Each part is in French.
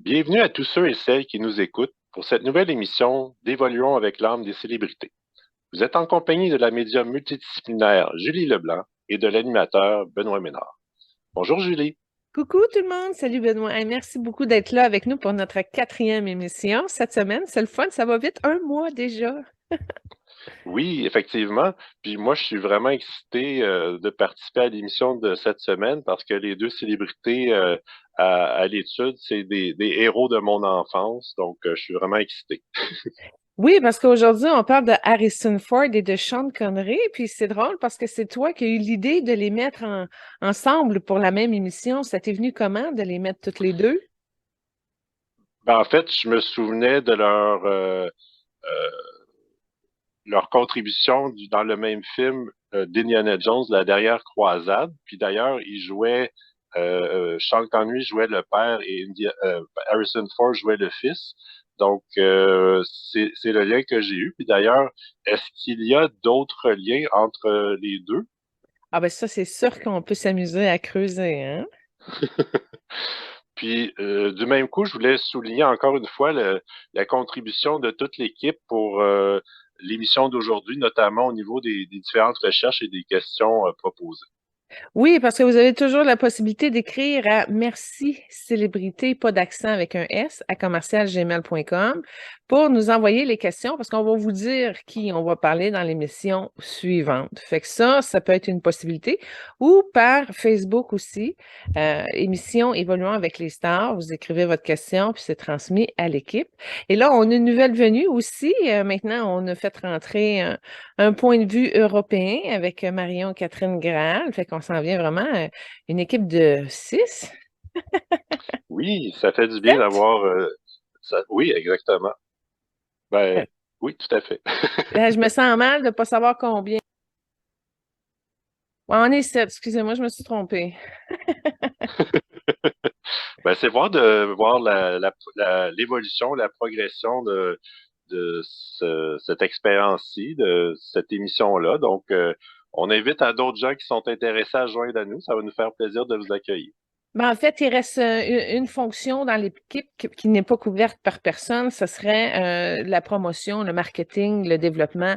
Bienvenue à tous ceux et celles qui nous écoutent pour cette nouvelle émission d'Évoluons avec l'âme des célébrités. Vous êtes en compagnie de la médium multidisciplinaire Julie Leblanc et de l'animateur Benoît Ménard. Bonjour Julie. Coucou tout le monde, salut Benoît. Hey, merci beaucoup d'être là avec nous pour notre quatrième émission cette semaine. C'est le fun, ça va vite, un mois déjà. Oui, effectivement. Puis moi, je suis vraiment excité de participer à l'émission de cette semaine parce que les deux célébrités à l'étude, c'est des héros de mon enfance. Donc, je suis vraiment excité. Oui, parce qu'aujourd'hui, on parle de Harrison Ford et de Sean Connery, puis c'est drôle parce que c'est toi qui as eu l'idée de les mettre ensemble pour la même émission. Ça t'est venu comment de les mettre toutes les deux? Ben, en fait, je me souvenais de euh, leur contribution dans le même film d'Indiana Jones, La Dernière Croisade. Puis d'ailleurs, Sean Connery jouait le père et Harrison Ford jouait le fils. Donc, c'est le lien que j'ai eu. Puis d'ailleurs, est-ce qu'il y a d'autres liens entre les deux? Ah ben ça, c'est sûr qu'on peut s'amuser à creuser, hein? Puis, du même coup, je voulais souligner encore une fois la contribution de toute l'équipe pour l'émission d'aujourd'hui, notamment au niveau des différentes recherches et des questions proposées. Oui, parce que vous avez toujours la possibilité d'écrire à merci célébrité, pas d'accent avec un S, à commercialgmail.com pour nous envoyer les questions parce qu'on va vous dire qui on va parler dans l'émission suivante. Fait que ça peut être une possibilité. Ou par Facebook aussi, émission Évoluons avec les stars. Vous écrivez votre question puis c'est transmis à l'équipe. Et là, on a une nouvelle venue aussi. Maintenant, on a fait rentrer un point de vue européen avec Marion Catherine Graal. Fait qu'on s'en vient vraiment une équipe de 6, Oui, ça fait du bien 7. d'avoir ça. Oui, exactement. Ben, oui, tout à fait. Là, je me sens mal de ne pas savoir combien. Ouais, on est 7, excusez-moi, je me suis trompée. Ben, c'est voir l'évolution, la progression de cette expérience-ci, de cette émission-là. Donc, on invite à d'autres gens qui sont intéressés à joindre à nous. Ça va nous faire plaisir de vous accueillir. Ben, en fait, il reste une fonction dans l'équipe qui n'est pas couverte par personne. Ce serait la promotion, le marketing, le développement,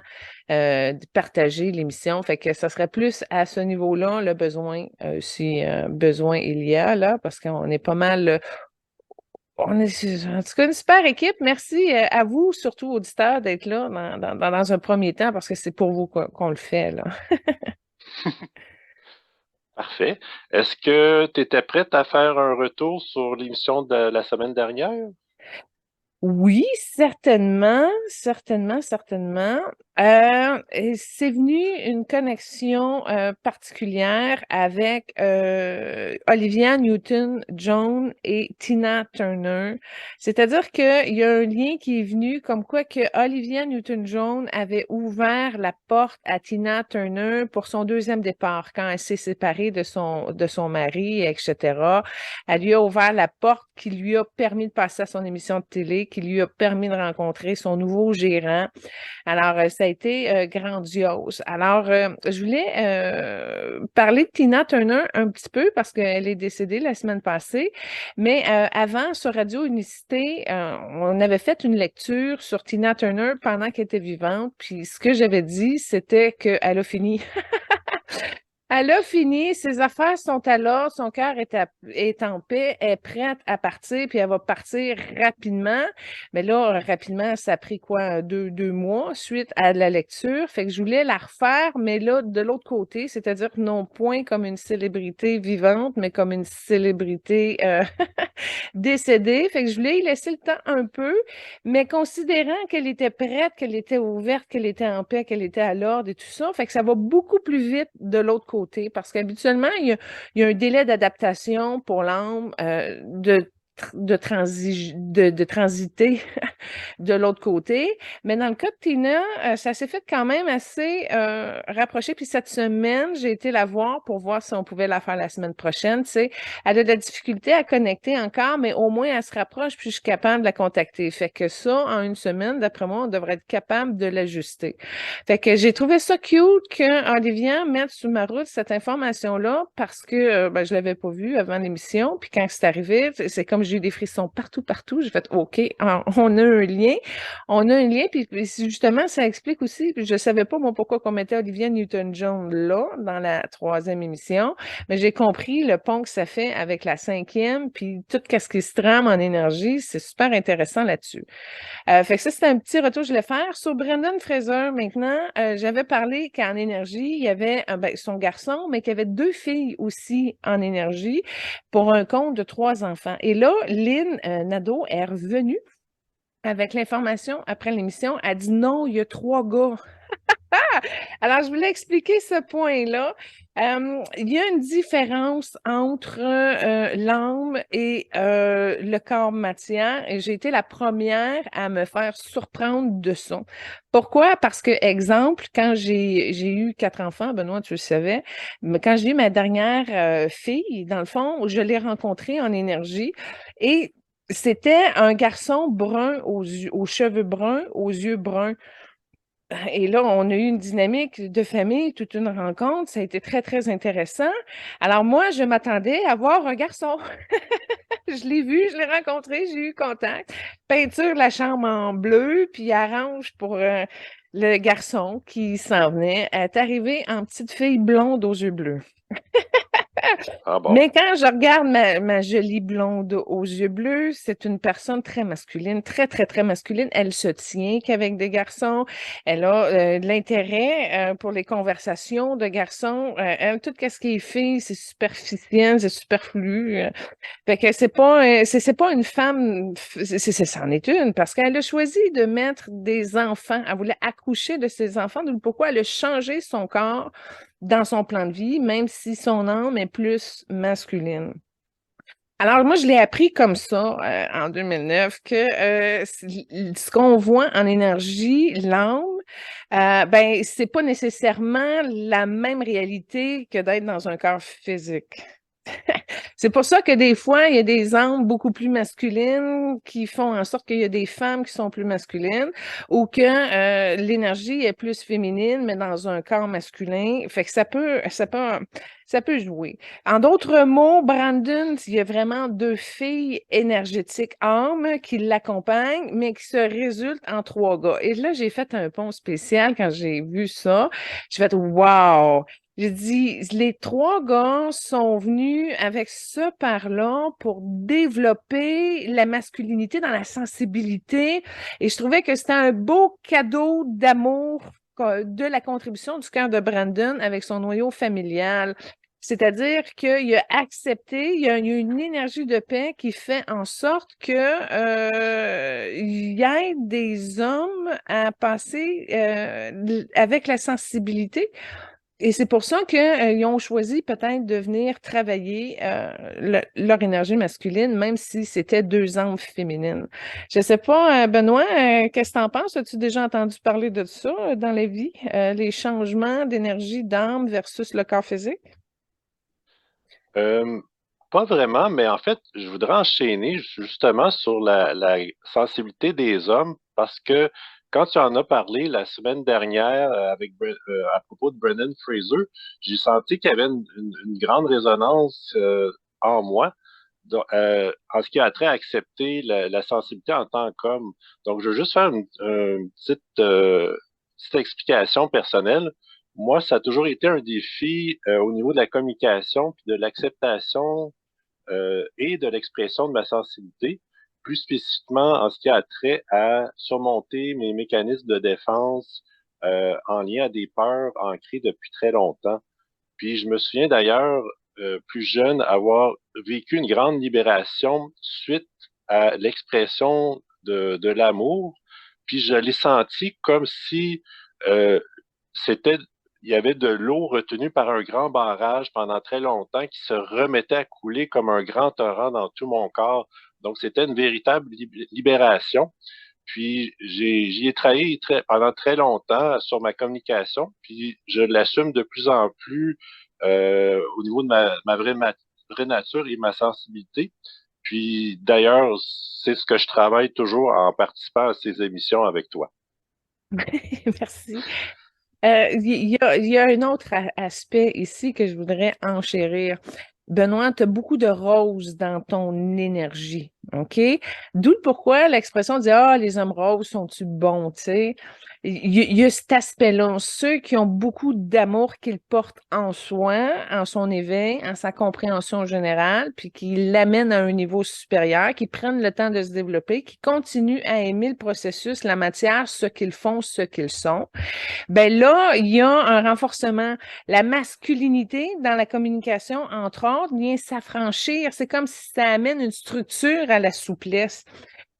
de partager l'émission. Fait que ça serait plus à ce niveau-là le besoin, si besoin il y a là, parce qu'on est pas mal. On est, en tout cas, une super équipe. Merci à vous, surtout auditeurs, d'être là dans un premier temps, parce que c'est pour vous qu'on le fait, là. Parfait. Est-ce que tu étais prête à faire un retour sur l'émission de la semaine dernière? Oui, certainement, certainement, certainement. Et c'est venu une connexion particulière avec Olivia Newton-John et Tina Turner. C'est-à-dire qu'il y a un lien qui est venu comme quoi que Olivia Newton-John avait ouvert la porte à Tina Turner pour son deuxième départ, quand elle s'est séparée de son mari, etc. Elle lui a ouvert la porte qui lui a permis de passer à son émission de télé, qui lui a permis de rencontrer son nouveau gérant. Alors, ça a été grandiose. Alors, je voulais parler de Tina Turner un petit peu parce qu'elle est décédée la semaine passée. Mais avant, sur Radio Unicité, on avait fait une lecture sur Tina Turner pendant qu'elle était vivante. Puis ce que j'avais dit, c'était qu'elle a fini. Elle a fini, ses affaires sont à l'ordre, son cœur est en paix, elle est prête à partir, puis elle va partir rapidement. Mais là, rapidement, ça a pris quoi, deux mois suite à la lecture. Fait que je voulais la refaire, mais là, de l'autre côté, c'est-à-dire non point comme une célébrité vivante, mais comme une célébrité décédée. Fait que je voulais y laisser le temps un peu, mais considérant qu'elle était prête, qu'elle était ouverte, qu'elle était en paix, qu'elle était à l'ordre et tout ça, fait que ça va beaucoup plus vite de l'autre côté parce qu'habituellement, il y a un délai d'adaptation pour l'âme de transiter de l'autre côté. Mais dans le cas de Tina, ça s'est fait quand même assez rapproché. Puis cette semaine, j'ai été la voir pour voir si on pouvait la faire la semaine prochaine. Tu sais, elle a de la difficulté à connecter encore, mais au moins elle se rapproche, puis je suis capable de la contacter. Fait que ça, en une semaine, d'après moi, on devrait être capable de l'ajuster. Fait que j'ai trouvé ça cute que Olivia mette sous ma route cette information-là parce que ben, je l'avais pas vue avant l'émission. Puis quand c'est arrivé, c'est comme j'ai eu des frissons partout, partout. J'ai fait OK, on a un lien. On a un lien, puis justement, ça explique aussi, je ne savais pas, moi, pourquoi qu'on mettait Olivia Newton-John là, dans la troisième émission, mais j'ai compris le pont que ça fait avec la cinquième, puis tout ce qui se trame en énergie, c'est super intéressant là-dessus. Fait que ça, c'était un petit retour que je voulais faire. Sur Brendan Fraser, maintenant, j'avais parlé qu'en énergie, il y avait son garçon, mais qu'il y avait deux filles aussi en énergie pour un compte de 3 enfants. Et là, Lynn Nadeau est revenue avec l'information après l'émission. Elle dit non, il y a 3 gars. Alors, je voulais expliquer ce point-là. Il y a une différence entre l'âme et le corps matière, et j'ai été la première à me faire surprendre de ça. Pourquoi? Parce que, exemple, quand j'ai eu 4 enfants, Benoît, tu le savais, mais quand j'ai eu ma dernière fille, dans le fond, je l'ai rencontrée en énergie et c'était un garçon brun aux cheveux bruns, aux yeux bruns. Et là, on a eu une dynamique de famille, toute une rencontre. Ça a été très, très intéressant. Alors moi, je m'attendais à voir un garçon. Je l'ai vu, je l'ai rencontré, j'ai eu contact. Peinture la chambre en bleu, puis arrange pour le garçon qui s'en venait. Elle est arrivée en petite fille blonde aux yeux bleus. Ah bon. Mais quand je regarde ma jolie blonde aux yeux bleus, c'est une personne très masculine, très, très, très masculine. Elle se tient qu'avec des garçons. Elle a de l'intérêt pour les conversations de garçons. Elle, tout ce qui est fille, c'est superficiel, c'est superflu. Fait que c'est pas une femme, c'en est une, parce qu'elle a choisi de mettre des enfants. Elle voulait accoucher de ses enfants. Donc, pourquoi elle a changé son corps dans son plan de vie, même si son âme est plus masculine. Alors, moi, je l'ai appris comme ça en 2009, que ce qu'on voit en énergie, l'âme, ben, c'est pas nécessairement la même réalité que d'être dans un corps physique. C'est pour ça que des fois, il y a des âmes beaucoup plus masculines qui font en sorte qu'il y a des femmes qui sont plus masculines ou que l'énergie est plus féminine, mais dans un corps masculin. Fait que ça peut jouer. En d'autres mots, Brandon, il y a vraiment deux filles énergétiques âmes qui l'accompagnent, mais qui se résultent en 3 gars. Et là, j'ai fait un pont spécial quand j'ai vu ça. J'ai fait wow! J'ai dit, les 3 gars sont venus avec ce par-là pour développer la masculinité dans la sensibilité. Et je trouvais que c'était un beau cadeau d'amour de la contribution du cœur de Brandon avec son noyau familial. C'est-à-dire qu'il a accepté, il y a une énergie de paix qui fait en sorte que il aide des hommes à passer avec la sensibilité. Et c'est pour ça qu'ils ont choisi peut-être de venir travailler leur énergie masculine, même si c'était 2 âmes féminines. Je ne sais pas, Benoît, qu'est-ce que tu en penses? As-tu déjà entendu parler de ça dans la vie, les changements d'énergie d'âme versus le corps physique? Euh, Pas vraiment, mais en fait, je voudrais enchaîner justement sur la sensibilité des hommes parce que quand tu en as parlé la semaine dernière à propos de Brendan Fraser, j'ai senti qu'il y avait une grande résonance en moi en ce qui a trait à accepter la sensibilité en tant qu'homme. Donc, je veux juste faire une petite explication personnelle. Moi, ça a toujours été un défi au niveau de la communication puis de l'acceptation et de l'expression de ma sensibilité, plus spécifiquement en ce qui a trait à surmonter mes mécanismes de défense en lien à des peurs ancrées depuis très longtemps. Puis je me souviens d'ailleurs, plus jeune, avoir vécu une grande libération suite à l'expression de l'amour. Puis je l'ai senti comme si euh, c'était, il y avait de l'eau retenue par un grand barrage pendant très longtemps qui se remettait à couler comme un grand torrent dans tout mon corps. Donc c'était une véritable libération. Puis j'y ai travaillé pendant très longtemps sur ma communication, puis je l'assume de plus en plus au niveau de vraie nature et ma sensibilité. Puis d'ailleurs, c'est ce que je travaille toujours en participant à ces émissions avec toi. Merci. Il y a un autre aspect ici que je voudrais enchérir. Benoît, tu as beaucoup de rose dans ton énergie. OK? D'où le pourquoi l'expression dit ah, les hommes roses sont-ils bons, tu sais? Il y a cet aspect-là. Ceux qui ont beaucoup d'amour qu'ils portent en soi, en son éveil, en sa compréhension générale, puis qui l'amènent à un niveau supérieur, qui prennent le temps de se développer, qui continuent à aimer le processus, la matière, ce qu'ils font, ce qu'ils sont. Ben là, il y a un renforcement. La masculinité dans la communication, entre autres, vient s'affranchir. C'est comme si ça amène une structure à la souplesse.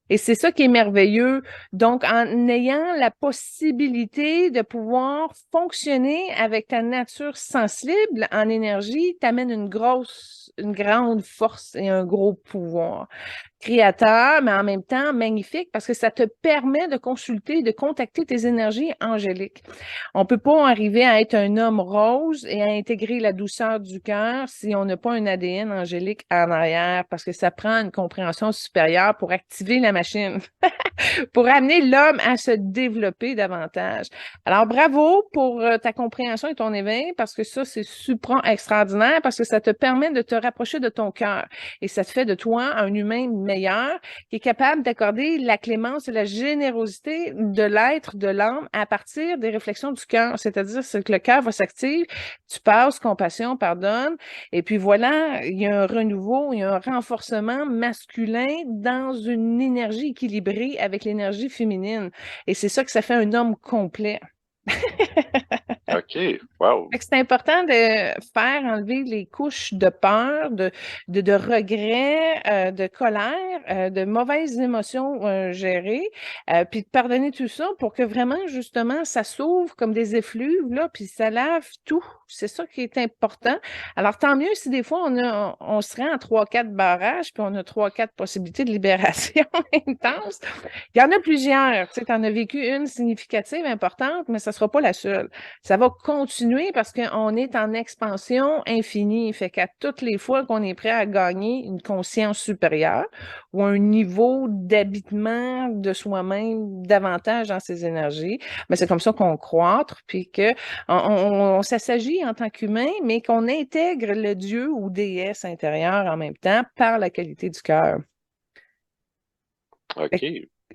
Et c'est ça qui est merveilleux. Donc, en ayant la possibilité de pouvoir fonctionner avec ta nature sensible en énergie, t'amène une grande force et un gros pouvoir créateur, mais en même temps magnifique parce que ça te permet de consulter, de contacter tes énergies angéliques. On peut pas arriver à être un homme rose et à intégrer la douceur du cœur si on n'a pas un ADN angélique en arrière parce que ça prend une compréhension supérieure pour activer la machine. Pour amener l'homme à se développer davantage. Alors, bravo pour ta compréhension et ton éveil, parce que ça, c'est super extraordinaire, parce que ça te permet de te rapprocher de ton cœur. Et ça te fait de toi un humain meilleur, qui est capable d'accorder la clémence et la générosité de l'être, de l'âme, à partir des réflexions du cœur. C'est-à-dire que le cœur va s'activer, tu passes, compassion, pardonne, et puis voilà, il y a un renouveau, il y a un renforcement masculin dans une énergie équilibrée avec l'énergie féminine. Et c'est ça que ça fait un homme complet. OK, wow. Fait que c'est important de faire enlever les couches de peur, de regret, de colère, de mauvaises émotions gérées, puis de pardonner tout ça pour que vraiment, justement, ça s'ouvre comme des effluves, là, puis ça lave tout. C'est ça qui est important. Alors, tant mieux si des fois, on se rend à 3-4 barrages, puis on a 3-4 possibilités de libération intense. Il y en a plusieurs. Tu sais, tu en as vécu une significative, importante, mais ça ne sera pas la seule. Ça va continuer parce qu'on est en expansion infinie. Fait qu'à toutes les fois qu'on est prêt à gagner une conscience supérieure ou un niveau d'habitement de soi-même davantage dans ses énergies, mais c'est comme ça qu'on croître, puis que ça s'agit en tant qu'humain, mais qu'on intègre le Dieu ou déesse intérieure en même temps par la qualité du cœur. OK.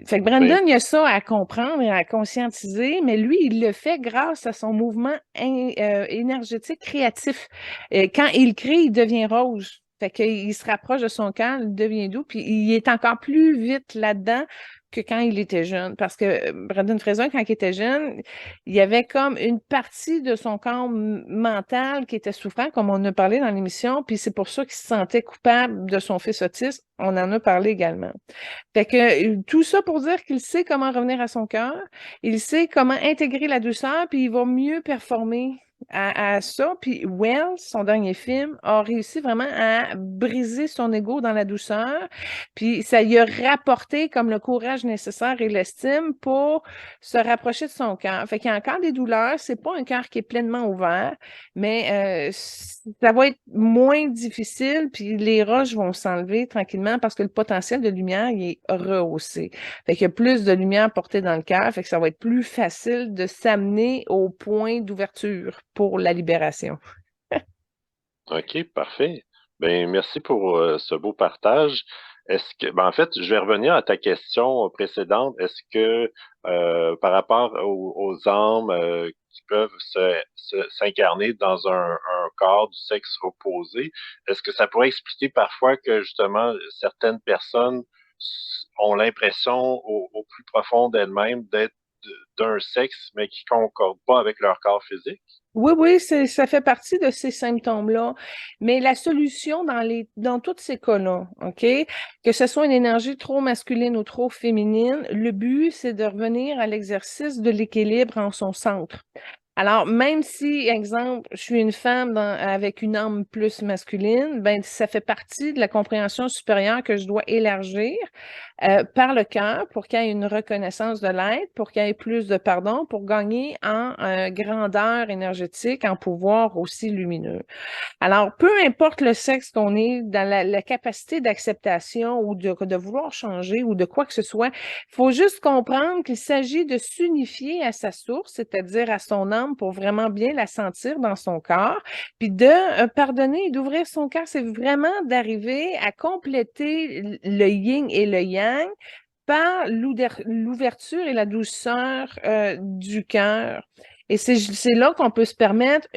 Fait que Ben, Brandon, il y a ça à comprendre et à conscientiser, mais lui, il le fait grâce à son mouvement énergétique créatif. Quand il crée, il devient rose. Fait qu'il se rapproche de son cœur, il devient doux, puis il est encore plus vite là-dedans que quand il était jeune. Parce que Brandon Fraser, quand il était jeune, il y avait comme une partie de son corps mental qui était souffrant, comme on a parlé dans l'émission, puis c'est pour ça qu'il se sentait coupable de son fils autiste. On en a parlé également. Fait que tout ça pour dire qu'il sait comment revenir à son cœur, il sait comment intégrer la douceur, puis il va mieux performer à ça. Puis Wells, son dernier film, a réussi vraiment à briser son ego dans la douceur, puis ça lui a rapporté comme le courage nécessaire et l'estime pour se rapprocher de son cœur. Fait qu'il y a encore des douleurs, c'est pas un cœur qui est pleinement ouvert, mais ça va être moins difficile, puis les roches vont s'enlever tranquillement parce que le potentiel de lumière il est rehaussé. Fait qu'il y a plus de lumière portée dans le cœur, fait que ça va être plus facile de s'amener au point d'ouverture pour la libération. OK, parfait. Ben, merci pour ce beau partage. Est-ce que, ben, en fait, je vais revenir à ta question précédente. Est-ce que, par rapport aux âmes qui peuvent s'incarner dans un corps du sexe opposé, est-ce que ça pourrait expliquer parfois que justement certaines personnes ont l'impression au plus profond d'elles-mêmes d'être d'un sexe, mais qui concorde pas avec leur corps physique? Oui, oui, ça fait partie de ces symptômes-là. Mais la solution dans tous ces cas-là, OK, que ce soit une énergie trop masculine ou trop féminine, le but, c'est de revenir à l'exercice de l'équilibre en son centre. Alors, même si, exemple, je suis une femme avec une âme plus masculine, ben, ça fait partie de la compréhension supérieure que je dois élargir par le cœur pour qu'il y ait une reconnaissance de l'être, pour qu'il y ait plus de pardon, pour gagner en grandeur énergétique, en pouvoir aussi lumineux. Alors, peu importe le sexe qu'on est, dans la capacité d'acceptation ou de vouloir changer ou de quoi que ce soit, il faut juste comprendre qu'il s'agit de s'unifier à sa source, c'est-à-dire à son âme âme pour vraiment bien la sentir dans son corps. Puis de pardonner et d'ouvrir son cœur, c'est vraiment d'arriver à compléter le yin et le yang par l'ouverture et la douceur du cœur. Et c'est là qu'on peut se permettre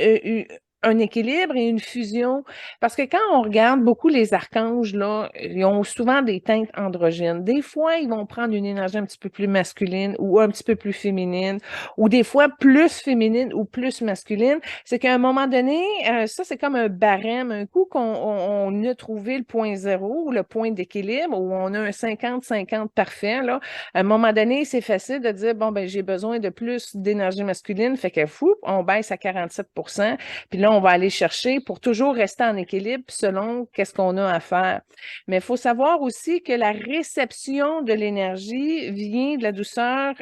un équilibre et une fusion. Parce que quand on regarde beaucoup les archanges, là, ils ont souvent des teintes androgynes. Des fois, ils vont prendre une énergie un petit peu plus masculine ou un petit peu plus féminine, ou des fois plus féminine ou plus masculine. C'est qu'à un moment donné, ça, c'est comme un barème. Un coup qu'on a trouvé le point zéro ou le point d'équilibre, où on a un 50-50 parfait, là, à un moment donné, c'est facile de dire, bon, ben, j'ai besoin de plus d'énergie masculine, fait que fou, on baisse à 47%. Puis là, on va aller chercher pour toujours rester en équilibre selon qu'est-ce qu'on a à faire. Mais il faut savoir aussi que la réception de l'énergie vient de la douceur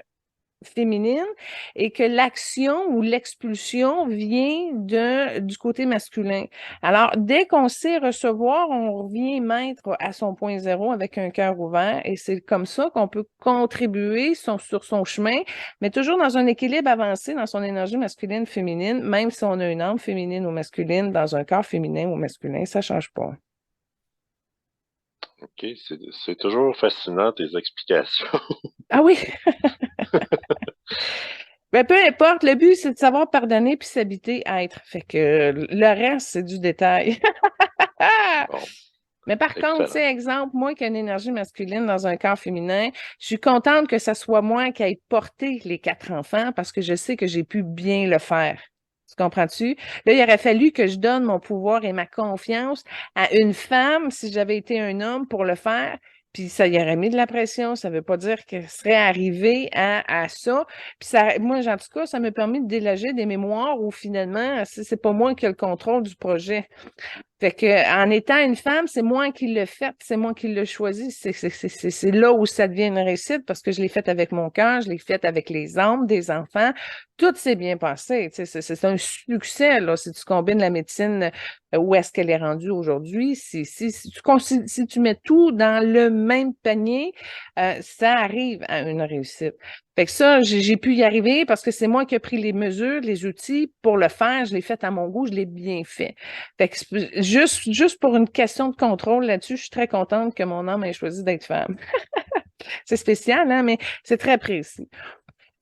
féminine et que l'action ou l'expulsion vient du côté masculin. Alors, dès qu'on sait recevoir, on revient maître à son point zéro avec un cœur ouvert et c'est comme ça qu'on peut contribuer sur son chemin, mais toujours dans un équilibre avancé dans son énergie masculine-féminine, même si on a une âme féminine ou masculine dans un corps féminin ou masculin, ça change pas. OK, c'est toujours fascinant, tes explications. Ah oui! Ben, peu importe, le but, c'est de savoir pardonner puis s'habiter à être. Fait que le reste, c'est du détail. Bon, Mais par contre, tu excellent. sais, exemple, moi qui ai une énergie masculine dans un corps féminin, je suis contente que ce soit moi qui ait porté les 4 enfants parce que je sais que j'ai pu bien le faire. Tu comprends-tu? Là, il aurait fallu que je donne mon pouvoir et ma confiance à une femme si j'avais été un homme pour le faire. Puis ça y aurait mis de la pression. Ça ne veut pas dire qu'elle serait arrivée à ça. Puis ça, moi, en tout cas, ça m'a permis de déloger des mémoires où finalement, c'est pas moi qui ai le contrôle du projet. Fait que, en étant une femme, c'est moi qui l'ai faite, c'est moi qui l'ai choisi. C'est là où ça devient une réussite parce que je l'ai faite avec mon cœur, je l'ai faite avec les âmes des enfants. Tout s'est bien passé. C'est un succès, là, si tu combines la médecine, où est-ce qu'elle est rendue aujourd'hui. Si tu mets tout dans le même panier, ça arrive à une réussite. Fait que ça, j'ai pu y arriver parce que c'est moi qui ai pris les mesures, les outils pour le faire. Je l'ai fait à mon goût, je l'ai bien fait. Fait que juste pour une question de contrôle là-dessus, je suis très contente que mon âme ait choisi d'être femme. C'est spécial, hein, mais c'est très précis.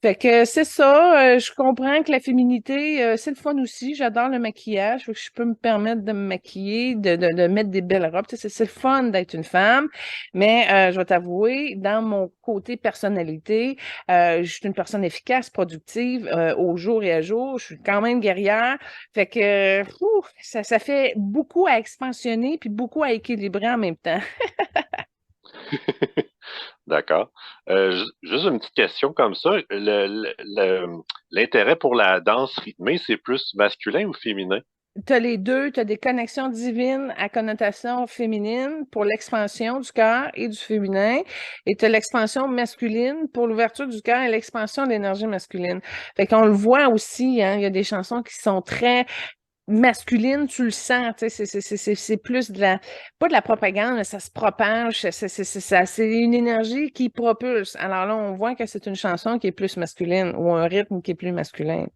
Fait que c'est ça, je comprends que la féminité, c'est le fun aussi. J'adore le maquillage. Fait que je peux me permettre de me maquiller, de mettre des belles robes. Tu sais, c'est le fun d'être une femme. Mais je vais t'avouer, dans mon côté personnalité, je suis une personne efficace, productive, au jour et à jour. Je suis quand même guerrière. Fait que ça fait beaucoup à expansionner puis beaucoup à équilibrer en même temps. D'accord. Juste une petite question comme ça. L'intérêt pour la danse rythmée, c'est plus masculin ou féminin? Tu as les deux, tu as des connexions divines à connotation féminine pour l'expansion du cœur et du féminin, et tu as l'expansion masculine pour l'ouverture du cœur et l'expansion de l'énergie masculine. Fait qu'on le voit aussi, hein, il y a des chansons qui sont très masculine, tu le sens, tu sais, c'est plus pas de la propagande, mais ça se propage, c'est une énergie qui propulse. Alors là, on voit que c'est une chanson qui est plus masculine ou un rythme qui est plus masculin.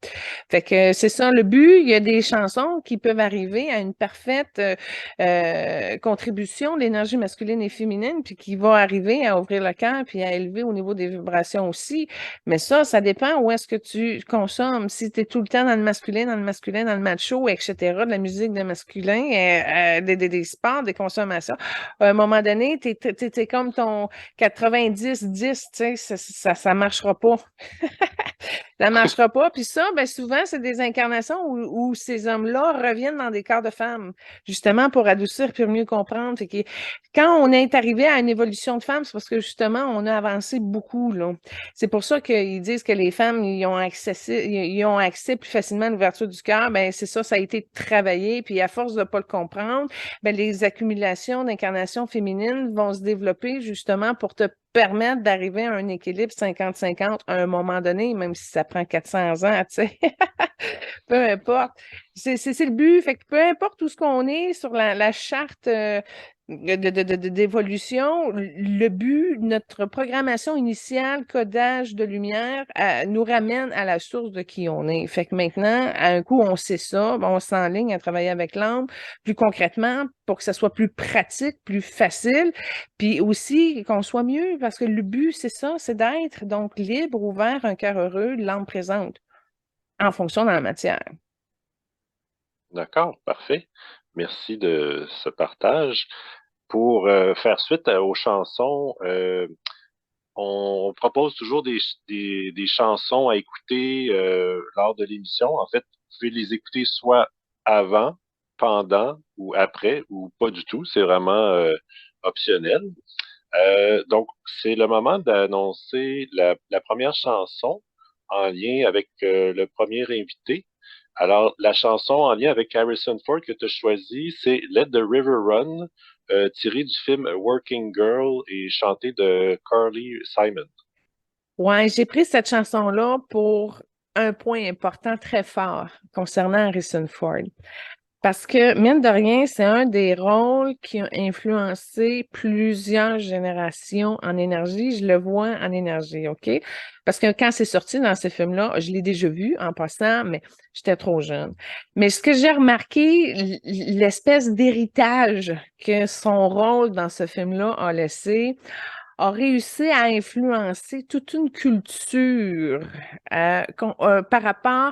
Fait que c'est ça le but. Il y a des chansons qui peuvent arriver à une parfaite contribution d'énergie masculine et féminine, puis qui va arriver à ouvrir le cœur puis à élever au niveau des vibrations aussi. Mais ça dépend où est-ce que tu consommes. Si tu es tout le temps dans le masculin, dans le masculin, dans le macho, etc., de la musique de masculin, des sports, des consommations, à un moment donné, t'es comme ton 90-10, tu sais, ça marchera pas. Ça marchera pas. Puis ça, ben souvent, c'est des incarnations où ces hommes-là reviennent dans des corps de femmes, justement pour adoucir puis mieux comprendre. Fait que quand on est arrivé à une évolution de femmes, c'est parce que justement, on a avancé beaucoup, là. C'est pour ça qu'ils disent que les femmes, ils ont accès plus facilement à l'ouverture du cœur. Ben c'est ça, ça a été travaillé. Puis à force de pas le comprendre, ben les accumulations d'incarnations féminines vont se développer justement pour te permettre d'arriver à un équilibre 50-50 à un moment donné, même si ça prend 400 ans, tu sais. Peu importe. C'est le but. Fait que peu importe où ce qu'on est sur la charte d'évolution, le but, notre programmation initiale, codage de lumière, nous ramène à la source de qui on est. Fait que maintenant, à un coup, on sait ça, ben, on s'enligne à travailler avec l'âme plus concrètement pour que ça soit plus pratique, plus facile, puis aussi qu'on soit mieux, parce que le but, c'est ça, c'est d'être donc libre, ouvert, un cœur heureux, l'âme présente, en fonction de la matière. D'accord, parfait. Merci de ce partage. Pour faire suite aux chansons, on propose toujours des chansons à écouter lors de l'émission. En fait, vous pouvez les écouter soit avant, pendant ou après, ou pas du tout. C'est vraiment optionnel. Donc, c'est le moment d'annoncer la première chanson en lien avec le premier invité. Alors, la chanson en lien avec Harrison Ford que tu as choisie, c'est Let the River Run, tirée du film Working Girl et chantée de Carly Simon. Ouais, j'ai pris cette chanson-là pour un point important très fort concernant Harrison Ford. Parce que, mine de rien, c'est un des rôles qui a influencé plusieurs générations en énergie. Je le vois en énergie, OK? Parce que quand c'est sorti dans ce film-là, je l'ai déjà vu en passant, mais j'étais trop jeune. Mais ce que j'ai remarqué, l'espèce d'héritage que son rôle dans ce film-là a laissé, a réussi à influencer toute une culture par rapport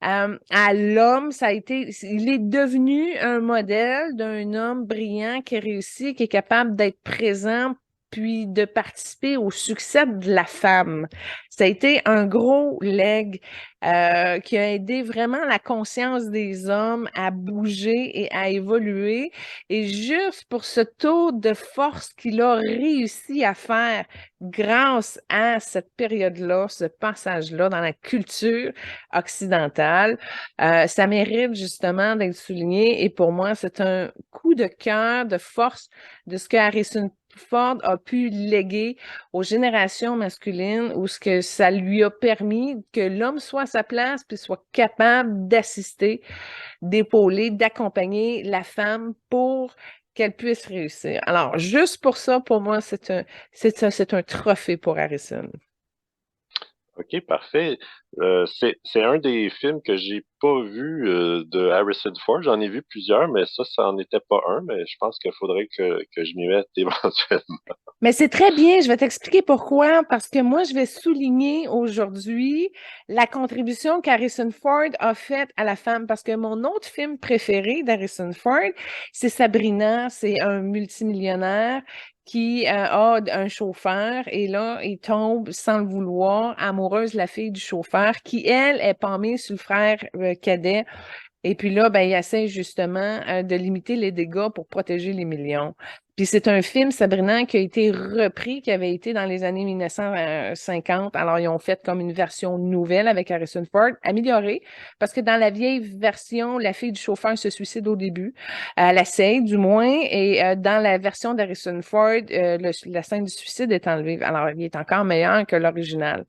à l'homme. Il est devenu un modèle d'un homme brillant qui réussit, qui est capable d'être présent puis de participer au succès de la femme. Ça a été un gros leg qui a aidé vraiment la conscience des hommes à bouger et à évoluer. Et juste pour ce tour de force qu'il a réussi à faire grâce à cette période-là, ce passage-là dans la culture occidentale, ça mérite justement d'être souligné. Et pour moi, c'est un coup de cœur, de force de ce que Harrison Ford a pu léguer aux générations masculines, où ce que ça lui a permis que l'homme soit à sa place puis soit capable d'assister, d'épauler, d'accompagner la femme pour qu'elle puisse réussir. Alors, juste pour ça, pour moi, c'est un trophée pour Harrison. OK, parfait. C'est un des films que j'ai pas vu de Harrison Ford. J'en ai vu plusieurs, mais ça en était pas un, mais je pense qu'il faudrait que je m'y mette éventuellement. Mais c'est très bien, je vais t'expliquer pourquoi. Parce que moi, je vais souligner aujourd'hui la contribution qu'Harrison Ford a faite à la femme. Parce que mon autre film préféré d'Harrison Ford, c'est Sabrina. C'est un multimillionnaire qui a un chauffeur et là, il tombe sans le vouloir amoureuse de la fille du chauffeur qui, elle, est pâmée sur le frère cadet. Et puis là, ben, il essaie justement de limiter les dégâts pour protéger les millions. Puis c'est un film, Sabrina, qui a été repris, qui avait été dans les années 1950. Alors, ils ont fait comme une version nouvelle avec Harrison Ford, améliorée, parce que dans la vieille version, la fille du chauffeur se suicide au début. Elle essaye, du moins, et dans la version d'Harrison Ford, la scène du suicide est enlevée. Alors, il est encore meilleur que l'original.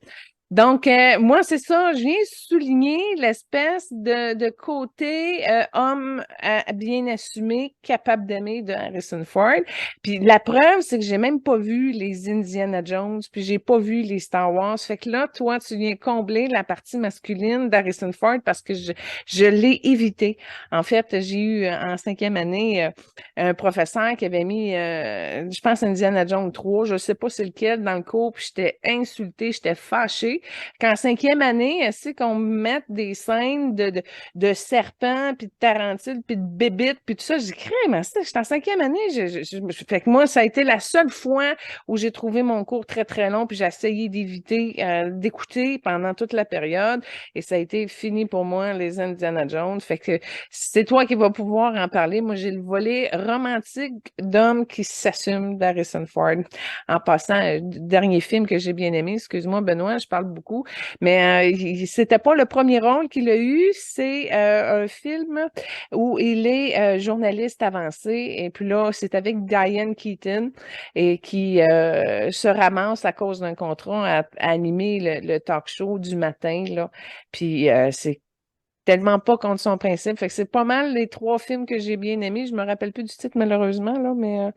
Donc, moi, c'est ça, je viens souligner l'espèce de côté homme bien assumé, capable d'aimer de Harrison Ford. Puis la preuve, c'est que j'ai même pas vu les Indiana Jones, puis j'ai pas vu les Star Wars. Fait que là, toi, tu viens combler la partie masculine d'Harrison Ford parce que je l'ai évité. En fait, j'ai eu en cinquième année un professeur qui avait mis, je pense, Indiana Jones 3, je sais pas c'est lequel, dans le cours, puis j'étais insultée, j'étais fâchée qu'en cinquième année, c'est qu'on mette des scènes de serpents, puis de tarentules, puis de bébites, puis tout ça. J'ai dit, crème, j'étais en cinquième année. Fait que moi, ça a été la seule fois où j'ai trouvé mon cours très, très long, puis j'ai essayé d'éviter d'écouter pendant toute la période. Et ça a été fini pour moi, les Indiana Jones. Fait que c'est toi qui vas pouvoir en parler. Moi, j'ai le volet romantique d'homme qui s'assume d'Harrison Ford. En passant, dernier film que j'ai bien aimé, excuse-moi, Benoît, je parle beaucoup, mais c'était pas le premier rôle qu'il a eu, c'est un film où il est journaliste avancé, et puis là, c'est avec Diane Keaton, et qui se ramasse à cause d'un contrat à animer le talk show du matin, là, puis c'est tellement pas contre son principe. Fait que c'est pas mal les 3 films que j'ai bien aimés. Je me rappelle plus du titre malheureusement, là, mais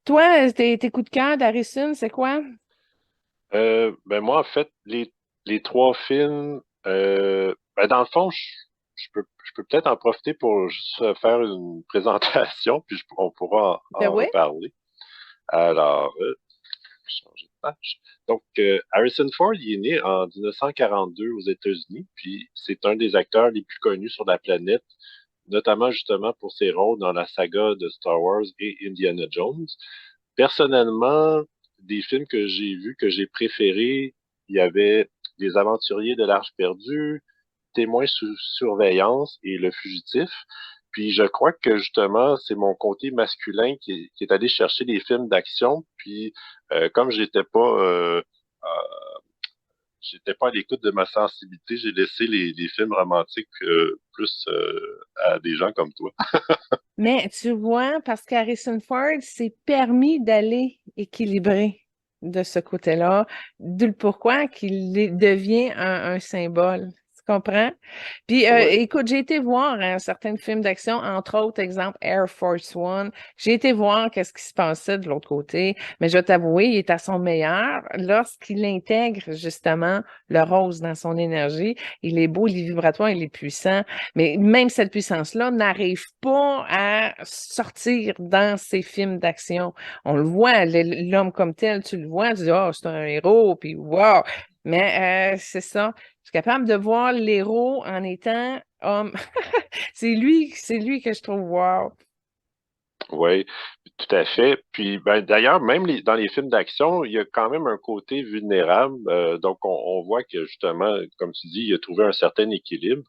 toi, tes coups de cœur d'Harrison, c'est quoi? Ben moi, en fait, les 3 films, ben dans le fond, je peux peut-être en profiter pour juste faire une présentation, puis on pourra Ben en oui. reparler. Alors, changer de page. Donc, Harrison Ford, il est né en 1942 aux États-Unis, puis c'est un des acteurs les plus connus sur la planète, notamment justement pour ses rôles dans la saga de Star Wars et Indiana Jones. Personnellement, des films que j'ai vus, que j'ai préférés, il y avait Les Aventuriers de l'Arche perdue, Témoins sous surveillance et Le Fugitif. Puis je crois que justement, c'est mon côté masculin qui est allé chercher des films d'action. Puis comme j'étais pas à l'écoute de ma sensibilité, j'ai laissé les films romantiques plus à des gens comme toi. Mais tu vois, parce qu'Harrison Ford s'est permis d'aller équilibrer de ce côté-là, d'où le pourquoi devient un symbole. Tu comprends? Puis, Oui, écoute, j'ai été voir certains films d'action, entre autres, exemple, Air Force One. J'ai été voir qu'est-ce qui se passait de l'autre côté, mais je vais t'avouer, il est à son meilleur lorsqu'il intègre justement le rose dans son énergie. Il est beau, il est vibratoire, il est puissant. Mais même cette puissance-là n'arrive pas à sortir dans ces films d'action. On le voit, l'homme comme tel, tu le vois, tu dis, oh, c'est un héros, puis wow. Mais c'est ça. Je suis capable de voir l'héros en étant homme. C'est lui que je trouve wow. oui, tout à fait. Puis ben, d'ailleurs, même dans les films d'action, il y a quand même un côté vulnérable. Donc, on voit que justement, comme tu dis, il a trouvé un certain équilibre.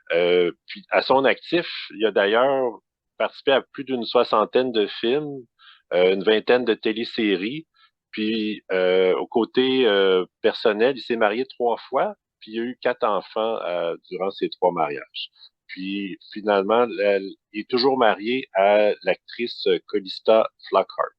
Puis à son actif, il a d'ailleurs participé à plus d'une soixantaine de films, une vingtaine de téléséries. Puis au côté personnel, il s'est marié 3 fois, puis il a eu 4 enfants durant ces 3 mariages. Puis finalement, il est toujours marié à l'actrice Callista Flockhart.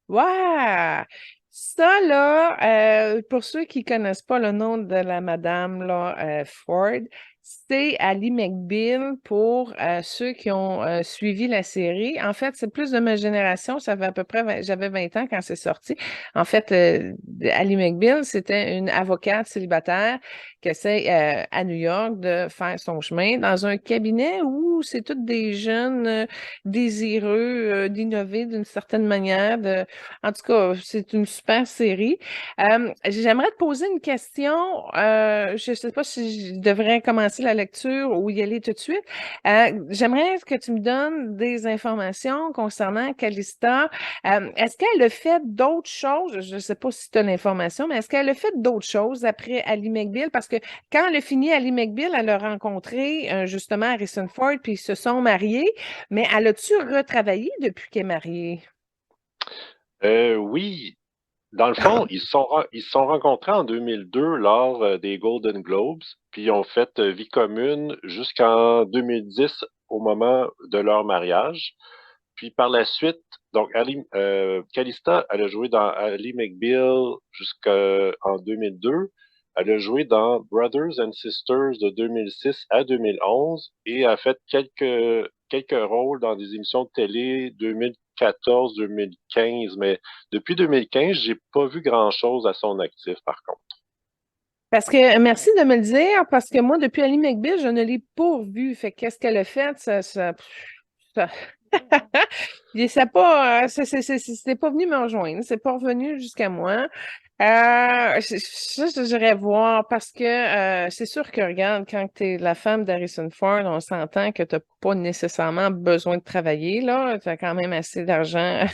Ouais! Ça, là, pour ceux qui connaissent pas le nom de la madame là, Ford, c'est Ali McBeal pour ceux qui ont suivi la série. En fait, c'est plus de ma génération. Ça fait à peu près, j'avais 20 ans quand c'est sorti. En fait, Ali McBeal, c'était une avocate célibataire qui essaie à New York de faire son chemin dans un cabinet où c'est tous des jeunes désireux d'innover d'une certaine manière, en tout cas, c'est une super série. J'aimerais te poser une question. Je ne sais pas si je devrais commencer la lecture ou y aller tout de suite. J'aimerais que tu me donnes des informations concernant Calista. Est-ce qu'elle a fait d'autres choses? Je ne sais pas si tu as l'information, mais est-ce qu'elle a fait d'autres choses après Ali McBeal? Parce que quand elle a fini Ali McBeal, elle a rencontré justement Harrison Ford, puis ils se sont mariés. Mais elle a-tu retravaillé depuis qu'elle est mariée? Oui, dans le fond, ils se sont rencontrés en 2002 lors des Golden Globes, puis ils ont fait vie commune jusqu'en 2010 au moment de leur mariage. Puis par la suite, donc Calista, elle a joué dans Ali McBeal jusqu'en 2002. Elle a joué dans Brothers and Sisters de 2006 à 2011 et a fait quelques rôles dans des émissions de télé 2014-2015. Mais depuis 2015, j'ai pas vu grand-chose à son actif, par contre. Parce que, merci de me le dire, parce que moi, depuis Ali McBeal, je ne l'ai pas vue. Fait que qu'est-ce qu'elle a fait? Ça... Ça pas, c'est pas venu me rejoindre. C'est pas revenu jusqu'à moi. J'irais voir parce que c'est sûr que, regarde, quand tu es la femme d'Harrison Ford, on s'entend que tu n'as pas nécessairement besoin de travailler, là. Tu as quand même assez d'argent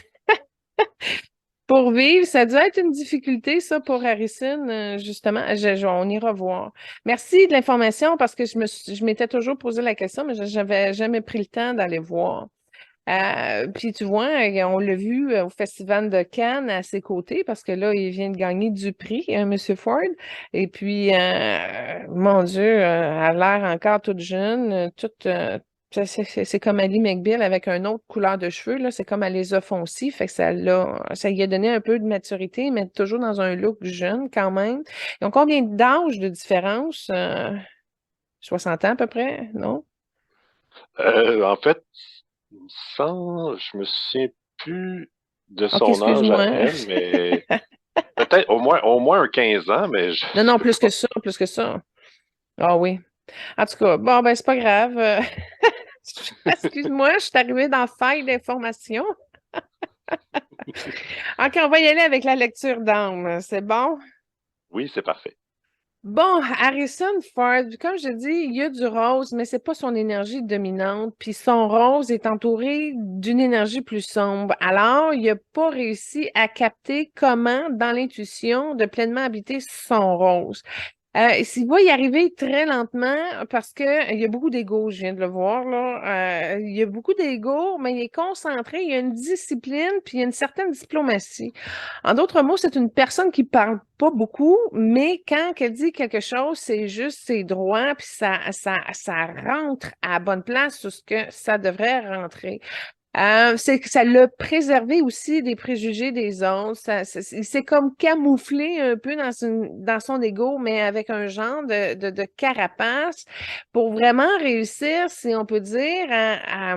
pour vivre. Ça doit être une difficulté, ça, pour Harrison, justement. On ira voir. Merci de l'information parce que je m'étais toujours posé la question, mais je n'avais jamais pris le temps d'aller voir. Puis tu vois, on l'a vu au Festival de Cannes à ses côtés parce que là, il vient de gagner du prix, Monsieur Ford. Et puis, mon Dieu, elle a l'air encore toute jeune, c'est comme Ali McBeal avec une autre couleur de cheveux, là. C'est comme elle les a foncés. Fait que ça lui a donné un peu de maturité, mais toujours dans un look jeune quand même. Ils ont combien d'âge de différence? 60 ans à peu près, non? En fait, je me souviens plus de OK, son âge à excuse-moi. elle, mais peut-être au moins un 15 ans, mais je Non, non, sais plus que pas. ça, plus que ça. Ah oui. En tout cas, bon, ben, c'est pas grave. Excuse-moi, je suis arrivée dans la faille d'information. OK, on va y aller avec la lecture d'âme. C'est bon? Oui, c'est parfait. Bon, Harrison Ford, comme je dis, il y a du rose, mais c'est pas son énergie dominante. Puis son rose est entouré d'une énergie plus sombre. Alors, il n'a pas réussi à capter comment, dans l'intuition, de pleinement habiter son rose. Il va y arriver très lentement parce que il y a beaucoup d'ego, je viens de le voir là. Il y a beaucoup d'ego, mais il est concentré, il y a une discipline, puis il y a une certaine diplomatie. En d'autres mots, c'est une personne qui parle pas beaucoup, mais quand elle dit quelque chose, c'est juste, c'est droit, puis ça rentre à la bonne place sur ce que ça devrait rentrer. C'est que ça l'a préservé aussi des préjugés des autres. C'est comme camouflé un peu dans son ego, mais avec un genre de carapace pour vraiment réussir, si on peut dire, à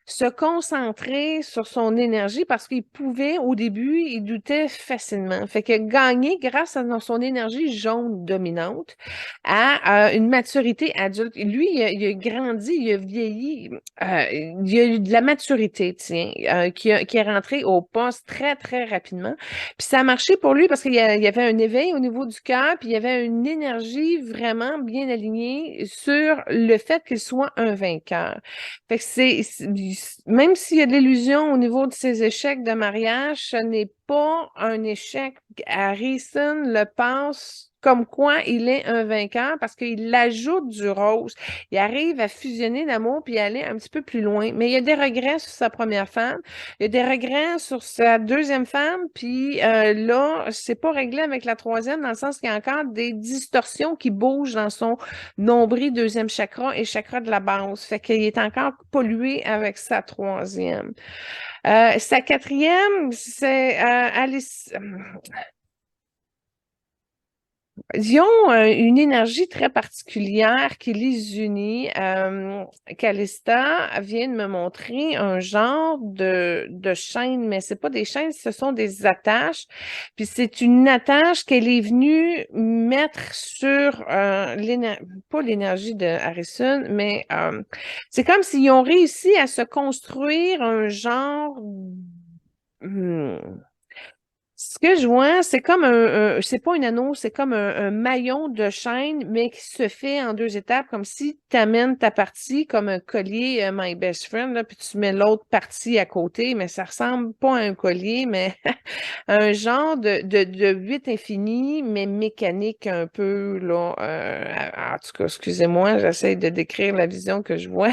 se concentrer sur son énergie parce qu'il pouvait, au début, il doutait facilement. Fait que gagner grâce à son énergie jaune dominante à une maturité adulte. Lui, il a grandi, il a vieilli, il y a eu de la maturité, tiens, qui est rentré au poste très, très rapidement. Puis ça a marché pour lui parce qu'il y avait un éveil au niveau du cœur, puis il y avait une énergie vraiment bien alignée sur le fait qu'il soit un vainqueur. Fait que même s'il y a de l'illusion au niveau de ses échecs de mariage, ce n'est pas un échec. Harrison le pense comme quoi il est un vainqueur parce qu'il ajoute du rose. Il arrive à fusionner l'amour puis aller un petit peu plus loin. Mais il y a des regrets sur sa première femme, il y a des regrets sur sa deuxième femme, puis là, c'est pas réglé avec la troisième dans le sens qu'il y a encore des distorsions qui bougent dans son nombril, deuxième chakra et chakra de la base. Fait qu'il est encore pollué avec sa troisième. Sa quatrième, c'est Alice. Ils ont une énergie très particulière qui les unit. Calista vient de me montrer un genre de chaîne, mais c'est pas des chaînes, ce sont des attaches. Puis c'est une attache qu'elle est venue mettre sur pas l'énergie de Harrison, mais c'est comme s'ils ont réussi à se construire un genre. Hmm, ce que je vois, c'est comme c'est pas un anneau, c'est comme un maillon de chaîne, mais qui se fait en deux étapes, comme si tu amènes ta partie comme un collier My Best Friend, là, puis tu mets l'autre partie à côté, mais ça ressemble pas à un collier, mais un genre de 8 infini, mais mécanique un peu, là. En tout cas, excusez-moi, j'essaie de décrire la vision que je vois.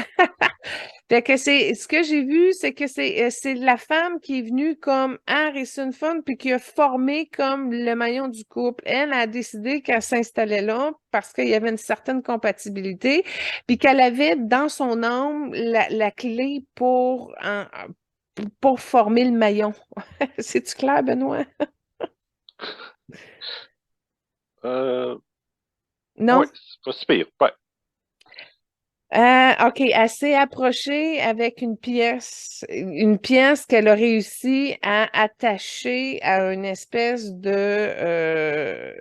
Fait que c'est ce que j'ai vu, c'est que c'est la femme qui est venue comme Harrison Ford puis qui a formé comme le maillon du couple. Elle a décidé qu'elle s'installait là parce qu'il y avait une certaine compatibilité puis qu'elle avait dans son âme la clé pour former le maillon. C'est-tu clair, Benoît? Euh, ouais, Non? c'est pas si pire. Ouais. OK, elle s'est approchée avec une pièce qu'elle a réussi à attacher à une espèce de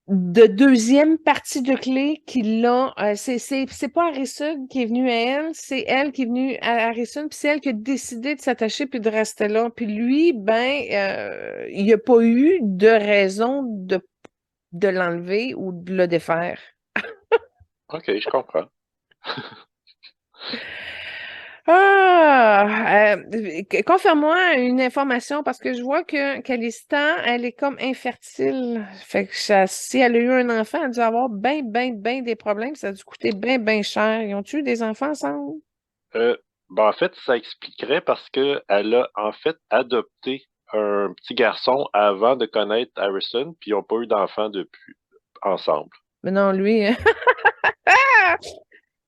deuxième partie de clé qui l'a. C'est pas Harrison qui est venu à elle, c'est elle qui est venue à Harrison, puis c'est elle qui a décidé de s'attacher puis de rester là. Puis lui, ben, il n'y a pas eu de raison de l'enlever ou de le défaire. OK, je comprends. Confirme-moi une information parce que je vois que Calista, elle est comme infertile. Fait que si elle a eu un enfant, elle a dû avoir bien des problèmes. Ça a dû coûter bien cher. Ils ont-tu eu des enfants ensemble? Euh, en fait, ça expliquerait parce que elle a en fait adopté un petit garçon avant de connaître Harrison, puis ils n'ont pas eu d'enfant depuis ensemble. Mais non, lui.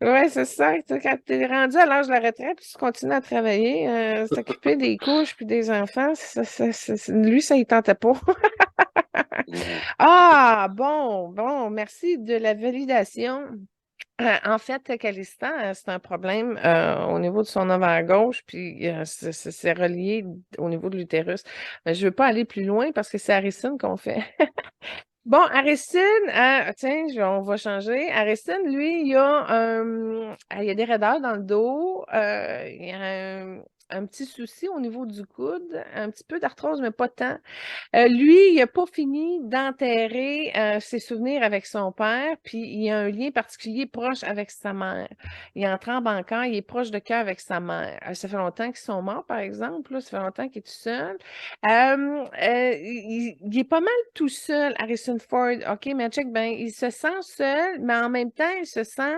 Ouais, c'est ça. Tu sais, quand t'es rendu à l'âge de la retraite, puis tu continues à travailler, s'occuper des couches puis des enfants, lui, ça, il tentait pas. Ah, bon, merci de la validation. En fait, Calista, c'est un problème au niveau de son ovaire gauche, puis c'est relié au niveau de l'utérus. Mais je veux pas aller plus loin parce que c'est Harrison qu'on fait. Bon, Harrison, tiens, on va changer. Harrison, lui, il a des raideurs dans le dos, il a un petit souci au niveau du coude, un petit peu d'arthrose, mais pas tant. Lui, il n'a pas fini d'enterrer ses souvenirs avec son père, puis il a un lien particulier proche avec sa mère. Il entre en bancaire, il est proche de cœur avec sa mère. Ça fait longtemps qu'ils sont morts, par exemple, là, ça fait longtemps qu'il est tout seul. Il est pas mal tout seul, Harrison Ford, OK, mais check ben, il se sent seul, mais en même temps, il se sent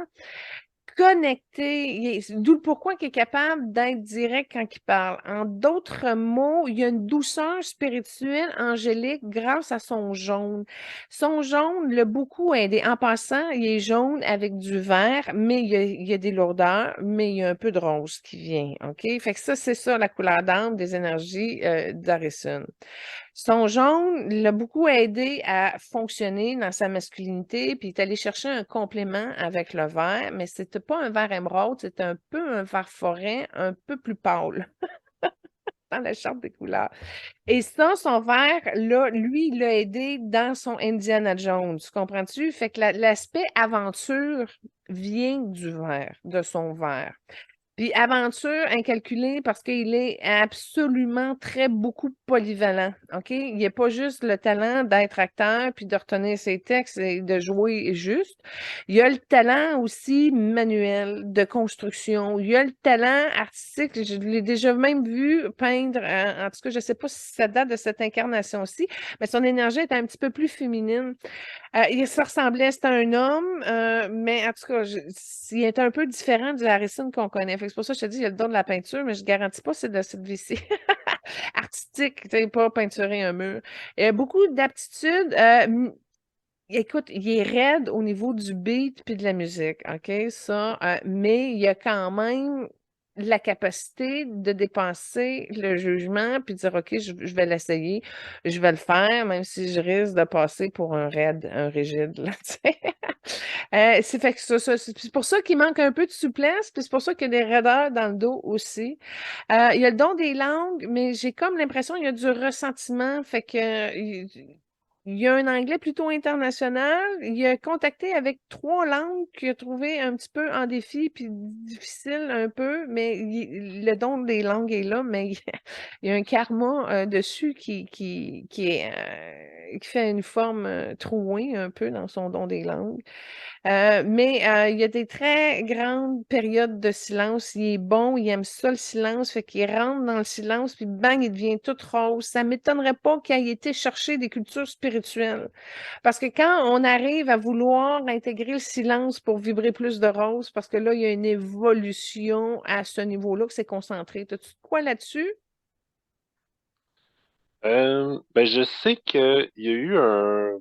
connecté. D'où le pourquoi il est capable d'être direct quand il parle. En d'autres mots, il y a une douceur spirituelle, angélique, grâce à son jaune. Son jaune l'a beaucoup aidé. En passant, il est jaune avec du vert, mais il y a des lourdeurs, mais il y a un peu de rose qui vient. OK? Fait que ça, c'est ça, la couleur d'âme des énergies d'Harrison. Son jaune l'a beaucoup aidé à fonctionner dans sa masculinité, puis il est allé chercher un complément avec le vert, mais c'était pas un vert émeraude, c'était un peu un vert forêt, un peu plus pâle dans la charte des couleurs. Et ça, son vert, là, lui, il l'a aidé dans son Indiana Jones, comprends-tu? Fait que l'aspect aventure vient du vert, de son vert. Puis aventure incalculée parce qu'il est absolument très beaucoup polyvalent. OK? Il n'y a pas juste le talent d'être acteur puis de retenir ses textes et de jouer juste. Il y a le talent aussi manuel de construction. Il y a le talent artistique. Je l'ai déjà même vu peindre. En tout cas, je ne sais pas si ça date de cette incarnation-ci, mais son énergie est un petit peu plus féminine. Il se ressemblait, c'était un homme, mais en tout cas, il est un peu différent du Harrison qu'on connaît. Fait que c'est pour ça que je te dis, il y a le don de la peinture, mais je ne garantis pas que c'est de cette vie-ci. Artistique, tu sais, pas peinturer un mur. Il y a beaucoup d'aptitudes. Écoute, il est raide au niveau du beat puis de la musique, OK, ça, mais il y a quand même la capacité de dépasser le jugement puis de dire, OK, je vais l'essayer, je vais le faire, même si je risque de passer pour un raide, un rigide, là, tu sais. C'est fait que c'est pour ça qu'il manque un peu de souplesse, puis c'est pour ça qu'il y a des raideurs dans le dos aussi. Il y a le don des langues, mais j'ai comme l'impression qu'il y a du ressentiment, fait que il y a un anglais plutôt international. Il a contacté avec 3 langues qu'il a trouvé un petit peu en défi puis difficile un peu, mais le don des langues est là, mais il y a un karma dessus qui fait une forme trouée un peu dans son don des langues. Mais il y a des très grandes périodes de silence. Il est bon, il aime ça le silence, fait qu'il rentre dans le silence, puis bang, il devient tout rose. Ça m'étonnerait pas qu'il ait été chercher des cultures spirituelles. Parce que quand on arrive à vouloir intégrer le silence pour vibrer plus de rose, parce que là, il y a une évolution à ce niveau-là que c'est concentré. T'as-tu de quoi là-dessus? Ben, je sais qu'il y a eu un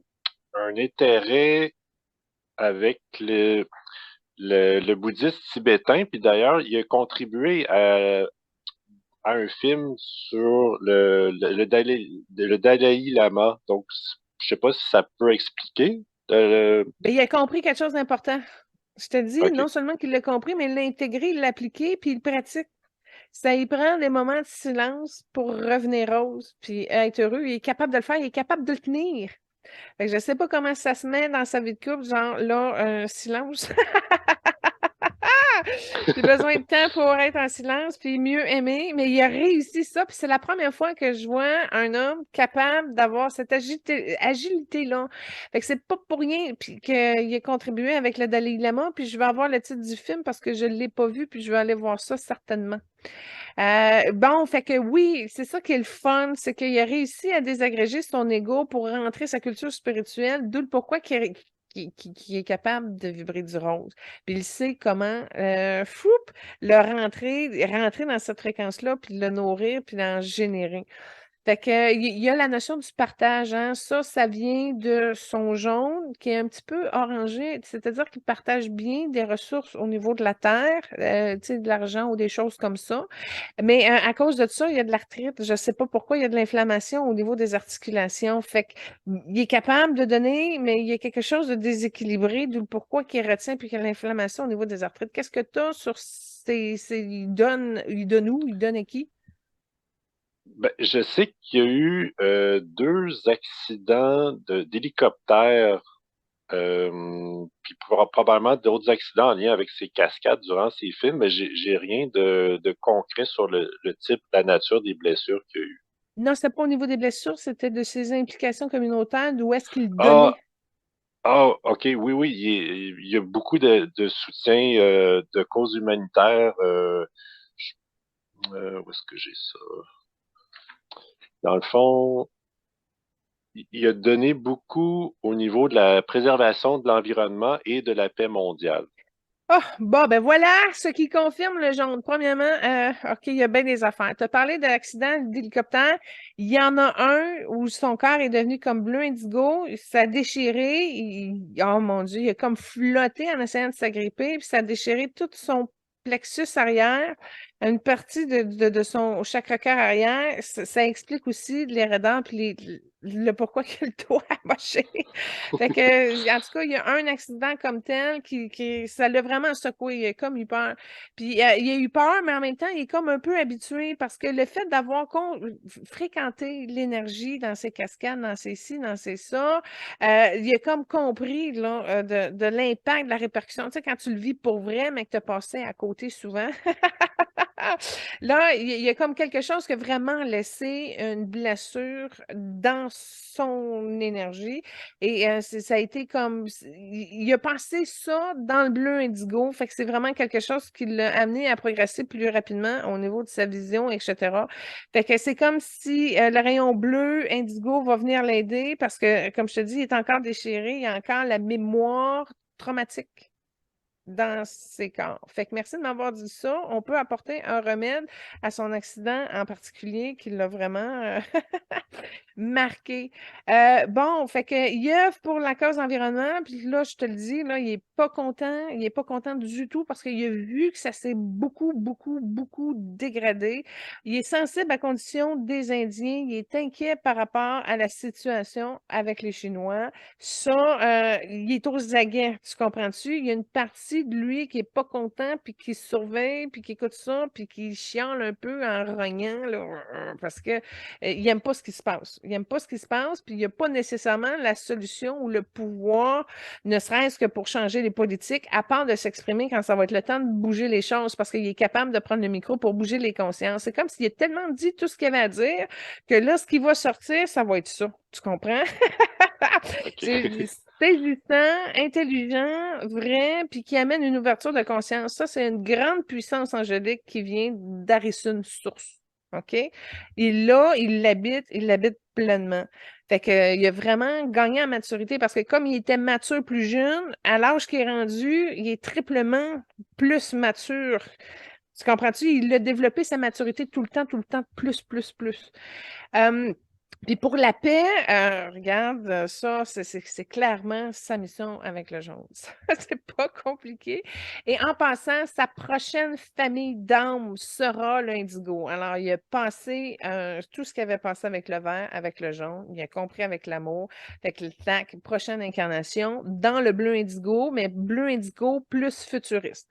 intérêt avec le bouddhisme tibétain, puis d'ailleurs, il a contribué à un film sur le Dalai Lama. Donc, je sais pas si ça peut expliquer. Ben, il a compris quelque chose d'important. Je te dis, OK. non seulement qu'il l'a compris, mais il l'a intégré, il l'a appliqué, puis il le pratique. Ça y prend des moments de silence pour revenir rose, puis être heureux. Il est capable de le faire, il est capable de le tenir. Fait que je sais pas comment ça se met dans sa vie de couple, genre là, silence. J'ai besoin de temps pour être en silence, puis mieux aimer, mais il a réussi ça, puis c'est la première fois que je vois un homme capable d'avoir cette agilité-là. Fait que c'est pas pour rien, puis qu'il a contribué avec le Dalai Lama, puis je vais avoir le titre du film parce que je l'ai pas vu, puis je vais aller voir ça certainement. Bon, fait que oui, c'est ça qui est le fun, c'est qu'il a réussi à désagréger son ego pour rentrer sa culture spirituelle, d'où le pourquoi qu'il est capable de vibrer du rose. Puis il sait comment le rentrer dans cette fréquence-là, puis le nourrir, puis l'en générer. Fait que, il y a la notion du partage, hein. Ça vient de son jaune qui est un petit peu orangé, c'est-à-dire qu'il partage bien des ressources au niveau de la terre, tu sais, de l'argent ou des choses comme ça. Mais à cause de ça, il y a de l'arthrite. Je sais pas pourquoi, il y a de l'inflammation au niveau des articulations. Fait qu'il est capable de donner, mais il y a quelque chose de déséquilibré, d'où le pourquoi qu'il retient puis qu'il y a l'inflammation au niveau des arthrites. Qu'est-ce que tu as sur il donne où? Il donne à qui? Ben, je sais qu'il y a eu deux accidents d'hélicoptère, puis probablement d'autres accidents en lien avec ces cascades durant ces films, mais j'ai rien de concret sur le type, la nature des blessures qu'il y a eu. Non, c'était pas au niveau des blessures, c'était de ses implications communautaires, d'où est-ce qu'il Ah, donnait. ok, oui, oui, il y a beaucoup de soutien de causes humanitaires. Où est-ce que j'ai ça? Dans le fond, il a donné beaucoup au niveau de la préservation de l'environnement et de la paix mondiale. Ah, bon, ben voilà ce qui confirme le jaune. Premièrement, OK, il y a bien des affaires. Tu as parlé de l'accident d'hélicoptère. Il y en a un où son corps est devenu comme bleu indigo. Ça a déchiré. Oh mon Dieu, il a comme flotté en essayant de s'agripper. Puis ça a déchiré tout son plexus arrière, une partie de son chakra-cœur arrière. Ça explique aussi les raideurs puis le pourquoi que le doigt a moché. Fait que, en tout cas, il y a un accident comme tel ça l'a vraiment secoué. Il a comme eu peur. Puis, il a eu peur, mais en même temps, il est comme un peu habitué parce que le fait d'avoir fréquenté l'énergie dans ses cascades, dans ses ci, dans ses ça, il a comme compris là, de l'impact, de la répercussion. Tu sais, quand tu le vis pour vrai, mais que tu as passé à côté souvent. Là, il y a comme quelque chose qui a vraiment laissé une blessure dans son énergie. Et ça a été comme. Il a passé ça dans le bleu indigo. Fait que c'est vraiment quelque chose qui l'a amené à progresser plus rapidement au niveau de sa vision, etc. Fait que c'est comme si le rayon bleu indigo va venir l'aider parce que, comme je te dis, il est encore déchiré. Il y a encore la mémoire traumatique dans ses corps. Fait que merci de m'avoir dit ça. On peut apporter un remède à son accident en particulier qui l'a vraiment marqué. Bon, fait que il œuvre pour la cause environnement, puis là, je te le dis, là, il est pas content du tout parce qu'il a vu que ça s'est beaucoup, beaucoup, beaucoup dégradé. Il est sensible à la condition des Indiens, il est inquiet par rapport à la situation avec les Chinois. Ça, il est aux aguets, tu comprends-tu? Il y a une partie de lui qui est pas content, puis qui surveille, puis qui écoute ça, puis qui chiale un peu en rognant, là, parce que il aime pas ce qui se passe. Il aime pas ce qui se passe, puis il n'y a pas nécessairement la solution ou le pouvoir, ne serait-ce que pour changer les politiques, à part de s'exprimer quand ça va être le temps de bouger les choses, parce qu'il est capable de prendre le micro pour bouger les consciences. C'est comme s'il a tellement dit tout ce qu'il avait à dire que là, ce qui va sortir, ça va être ça. Tu comprends? OK. C'est saisissant, intelligent, vrai, puis qui amène une ouverture de conscience. Ça, c'est une grande puissance angélique qui vient d'Harrison Source. OK? Il l'habite pleinement. Fait que, il a vraiment gagné en maturité parce que comme il était mature plus jeune, à l'âge qu'il est rendu, il est triplement plus mature. Tu comprends-tu? Il a développé sa maturité tout le temps, plus, plus, plus. Puis pour la paix, regarde, ça, c'est clairement sa mission avec le jaune. C'est pas compliqué. Et en passant, sa prochaine famille d'âmes sera l'indigo. Alors, il a passé tout ce qu'il avait passé avec le vert, avec le jaune. Il a compris avec l'amour. Fait que la prochaine incarnation dans le bleu indigo, mais bleu indigo plus futuriste.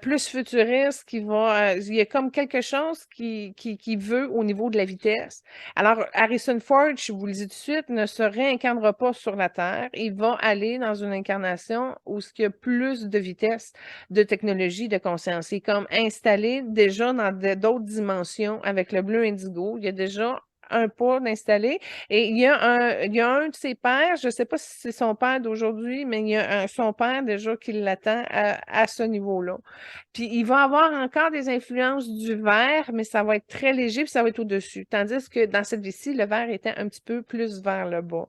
Plus futuriste, il y a comme quelque chose qui veut au niveau de la vitesse. Alors, Harrison Ford, je vous le dis tout de suite, ne se réincarnera pas sur la Terre. Il va aller dans une incarnation où il y a plus de vitesse, de technologie, de conscience. Il est comme installé déjà dans d'autres dimensions avec le bleu indigo. Il y a déjà un pas d'installer. Et il y a un de ses pères, je ne sais pas si c'est son père d'aujourd'hui, mais il y a son père déjà qui l'attend à ce niveau-là. Puis il va avoir encore des influences du vert, mais ça va être très léger, puis ça va être au-dessus. Tandis que dans cette vie-ci, le vert était un petit peu plus vers le bas.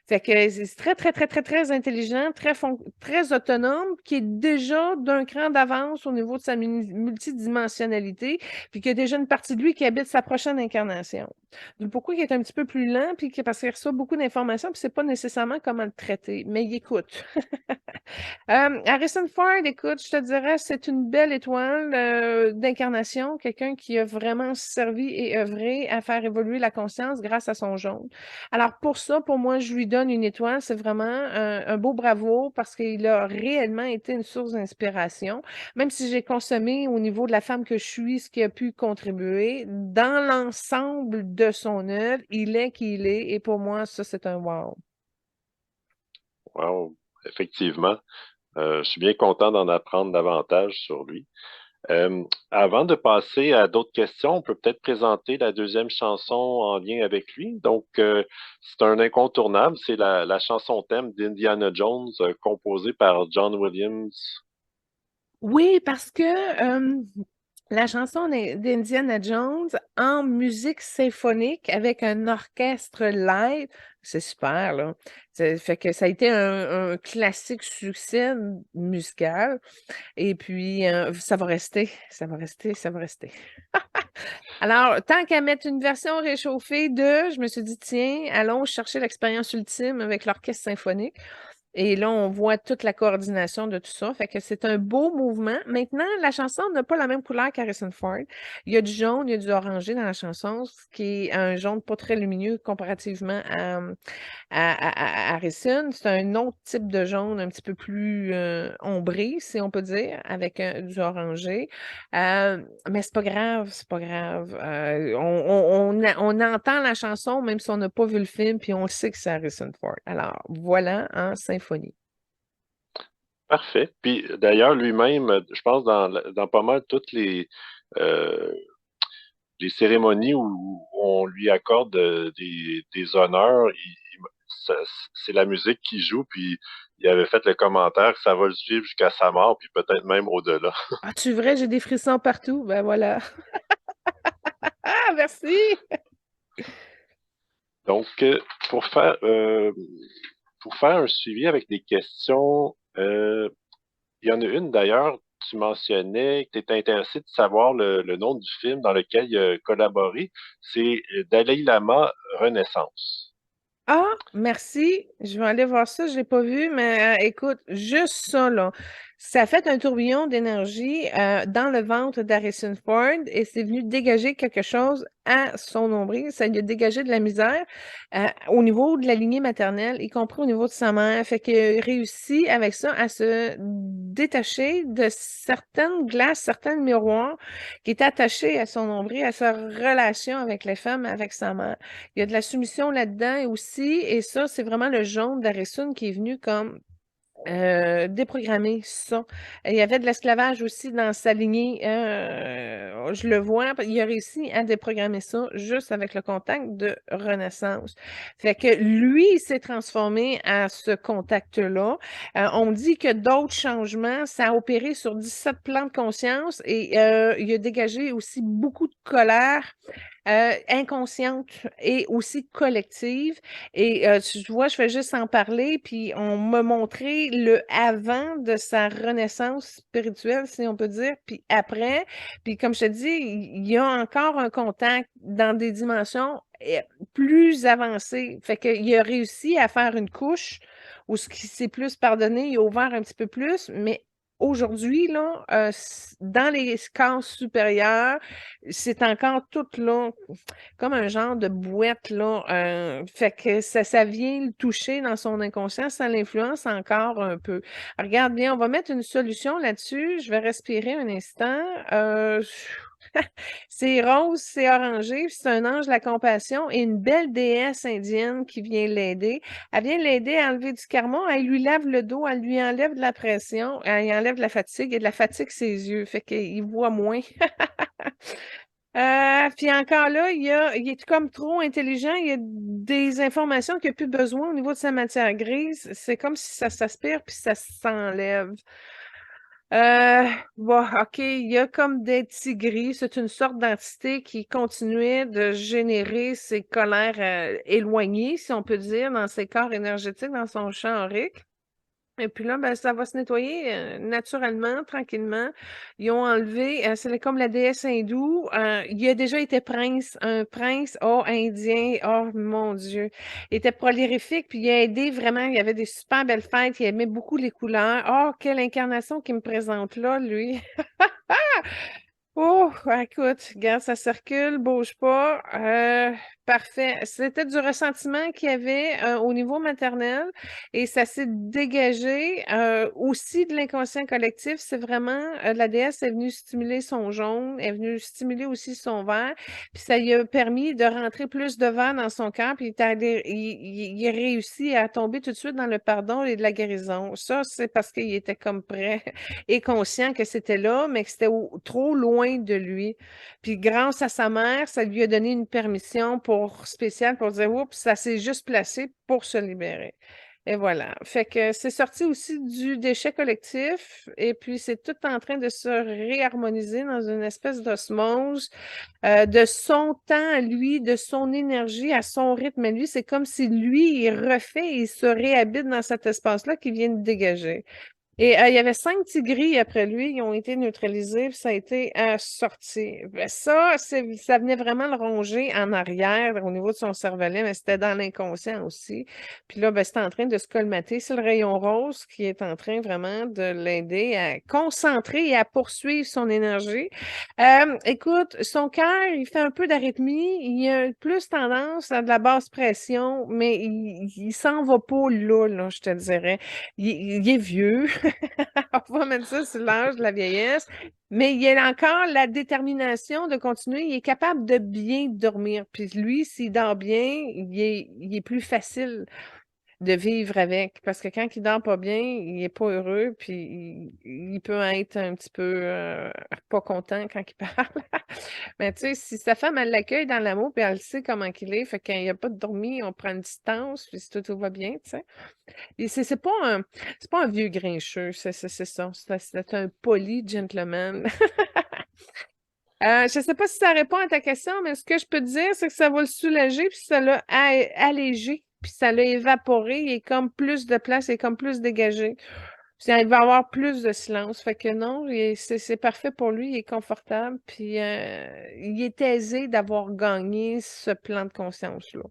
Fait que c'est très, très, très, très, très intelligent, très autonome, qui est déjà d'un cran d'avance au niveau de sa multidimensionnalité, puis qu'il y a déjà une partie de lui qui habite sa prochaine incarnation. Donc, pourquoi il est un petit peu plus lent, puis parce qu'il reçoit beaucoup d'informations, puis c'est pas nécessairement comment le traiter, mais il écoute. Harrison Ford, écoute, je te dirais, c'est une belle étoile d'incarnation, quelqu'un qui a vraiment servi et œuvré à faire évoluer la conscience grâce à son jaune. Alors pour ça, pour moi, je lui donne une étoile. C'est vraiment un beau bravo parce qu'il a réellement été une source d'inspiration. Même si j'ai consommé au niveau de la femme que je suis, ce qui a pu contribuer, dans l'ensemble de son œuvre, il est qui il est. Et pour moi, ça, c'est un wow. Wow, effectivement. Je suis bien content d'en apprendre davantage sur lui. Avant de passer à d'autres questions, on peut peut-être présenter la deuxième chanson en lien avec lui. Donc, c'est un incontournable, c'est la chanson thème d'Indiana Jones, composée par John Williams. Oui, parce que la chanson d'Indiana Jones en musique symphonique avec un orchestre live, c'est super, là. Ça fait que ça a été un classique succès musical. Et puis, ça va rester, ça va rester, ça va rester. Alors, tant qu'à mettre une version réchauffée je me suis dit, tiens, allons chercher l'expérience ultime avec l'orchestre symphonique. Et là, on voit toute la coordination de tout ça. Fait que c'est un beau mouvement. Maintenant, la chanson n'a pas la même couleur qu'Harrison Ford. Il y a du jaune, il y a du orangé dans la chanson, ce qui est un jaune pas très lumineux comparativement à Harrison. C'est un autre type de jaune, un petit peu plus ombré, si on peut dire, avec du orangé. Mais c'est pas grave, c'est pas grave. On entend la chanson, même si on n'a pas vu le film, puis on le sait que c'est Harrison Ford. Alors, voilà, en symphonie. Parfait. Puis d'ailleurs, lui-même, je pense dans pas mal toutes euh, les cérémonies où on lui accorde des honneurs, ça- c'est la musique qui joue, puis il avait fait le commentaire que ça va le suivre jusqu'à sa mort, puis peut-être même au-delà. Ah, tu vrai, j'ai des frissons partout. Ben voilà. Ah, merci. Donc, pour faire un suivi avec des questions, il y en a une d'ailleurs, tu mentionnais que tu étais intéressé de savoir le nom du film dans lequel il a collaboré. C'est Dalai Lama Renaissance. Ah, merci. Je vais aller voir ça. Je l'ai pas vu, mais écoute, juste ça, là. Ça a fait un tourbillon d'énergie dans le ventre d'Harrison Ford et c'est venu dégager quelque chose à son nombril. Ça lui a dégagé de la misère au niveau de la lignée maternelle, y compris au niveau de sa mère. Fait qu'il a réussi avec ça à se détacher de certaines glaces, certains miroirs qui étaient attachés à son nombril, à sa relation avec les femmes, avec sa mère. Il y a de la soumission là-dedans aussi, et ça, c'est vraiment le jaune d'Harrison qui est venu comme déprogrammer ça. Il y avait de l'esclavage aussi dans sa lignée. Je le vois, il a réussi à déprogrammer ça juste avec le contact de Renaissance. Fait que lui, il s'est transformé à ce contact-là. On dit que d'autres changements, ça a opéré sur 17 plans de conscience et il a dégagé aussi beaucoup de colère inconsciente et aussi collective. Et tu vois, je fais juste en parler, puis on m'a montré le avant de sa renaissance spirituelle, si on peut dire, puis après. Puis comme je te dis, il y a encore un contact dans des dimensions plus avancées. Fait qu'il a réussi à faire une couche où ce qui s'est plus pardonné, il a ouvert un petit peu plus, mais aujourd'hui, là, dans les cases supérieures, c'est encore tout là, comme un genre de boîte, là. Fait que ça vient le toucher dans son inconscient, ça l'influence encore un peu. Regarde bien, on va mettre une solution là-dessus. Je vais respirer un instant. C'est rose, c'est orangé, puis c'est un ange de la compassion et une belle déesse indienne qui vient l'aider. Elle vient l'aider à enlever du karma, elle lui lave le dos, elle lui enlève de la pression, elle lui enlève de la fatigue et de la fatigue ses yeux, fait qu'il voit moins. Puis encore là, il est comme trop intelligent, il y a des informations qu'il n'a plus besoin au niveau de sa matière grise. C'est comme si ça s'aspire puis ça s'enlève. Euh, bon, OK, il y a comme des tigris, c'est une sorte d'entité qui continuait de générer ses colères éloignées, si on peut dire, dans ses corps énergétiques, dans son champ aurique. Et puis là, ben, ça va se nettoyer naturellement, tranquillement. Ils ont enlevé, c'est comme la déesse hindoue. Il a déjà été prince, un prince, oh, indien, oh mon Dieu. Il était prolifique, puis il a aidé vraiment. Il y avait des super belles fêtes, il aimait beaucoup les couleurs. Oh, quelle incarnation qu'il me présente là, lui. Oh, écoute, regarde, ça circule, bouge pas. Parfait. C'était du ressentiment qu'il y avait au niveau maternel et ça s'est dégagé aussi de l'inconscient collectif. C'est vraiment, la déesse est venue stimuler son jaune, est venue stimuler aussi son vert, puis ça lui a permis de rentrer plus de vert dans son cœur, puis il a réussi à tomber tout de suite dans le pardon et de la guérison. Ça, c'est parce qu'il était comme prêt et conscient que c'était là, mais que c'était trop loin de lui. Puis grâce à sa mère, ça lui a donné une permission pour spéciale pour dire oups, ça s'est juste placé pour se libérer. Et voilà. Fait que c'est sorti aussi du déchet collectif et puis c'est tout en train de se réharmoniser dans une espèce d'osmose de son temps à lui, de son énergie à son rythme à lui. C'est comme si lui, il refait et il se réhabite dans cet espace-là qu'il vient de dégager. Et il y avait 5 tigris après lui, ils ont été neutralisés, puis ça a été sorti. Ben, ça venait vraiment le ronger en arrière au niveau de son cervelet, mais c'était dans l'inconscient aussi. Puis là, ben, c'était en train de se colmater. C'est le rayon rose qui est en train vraiment de l'aider à concentrer et à poursuivre son énergie. Écoute, son cœur, il fait un peu d'arythmie, il a plus tendance à de la basse pression, mais il s'en va pas là, je te dirais. Il est vieux. On va mettre ça sur l'âge de la vieillesse. Mais il a encore la détermination de continuer. Il est capable de bien dormir. Puis lui, s'il dort bien, il est plus facile de vivre avec. Parce que quand il dort pas bien, il est pas heureux. Puis il peut être un petit peu pas content quand il parle. Mais tu sais, si sa femme, elle l'accueille dans l'amour, puis elle sait comment qu'il est, fait qu'il n'y a pas de dormir, on prend une distance, puis si tout va bien, tu sais. Et c'est pas un vieux grincheux, c'est ça. C'est un poli gentleman. Je sais pas si ça répond à ta question, mais ce que je peux te dire, c'est que ça va le soulager, puis ça l'a allégé, puis ça l'a évaporé. Il est comme plus de place, il est comme plus dégagé. Puis il va avoir plus de silence. Fait que non, c'est parfait pour lui, il est confortable, puis il est aisé d'avoir gagné ce plan de conscience-là.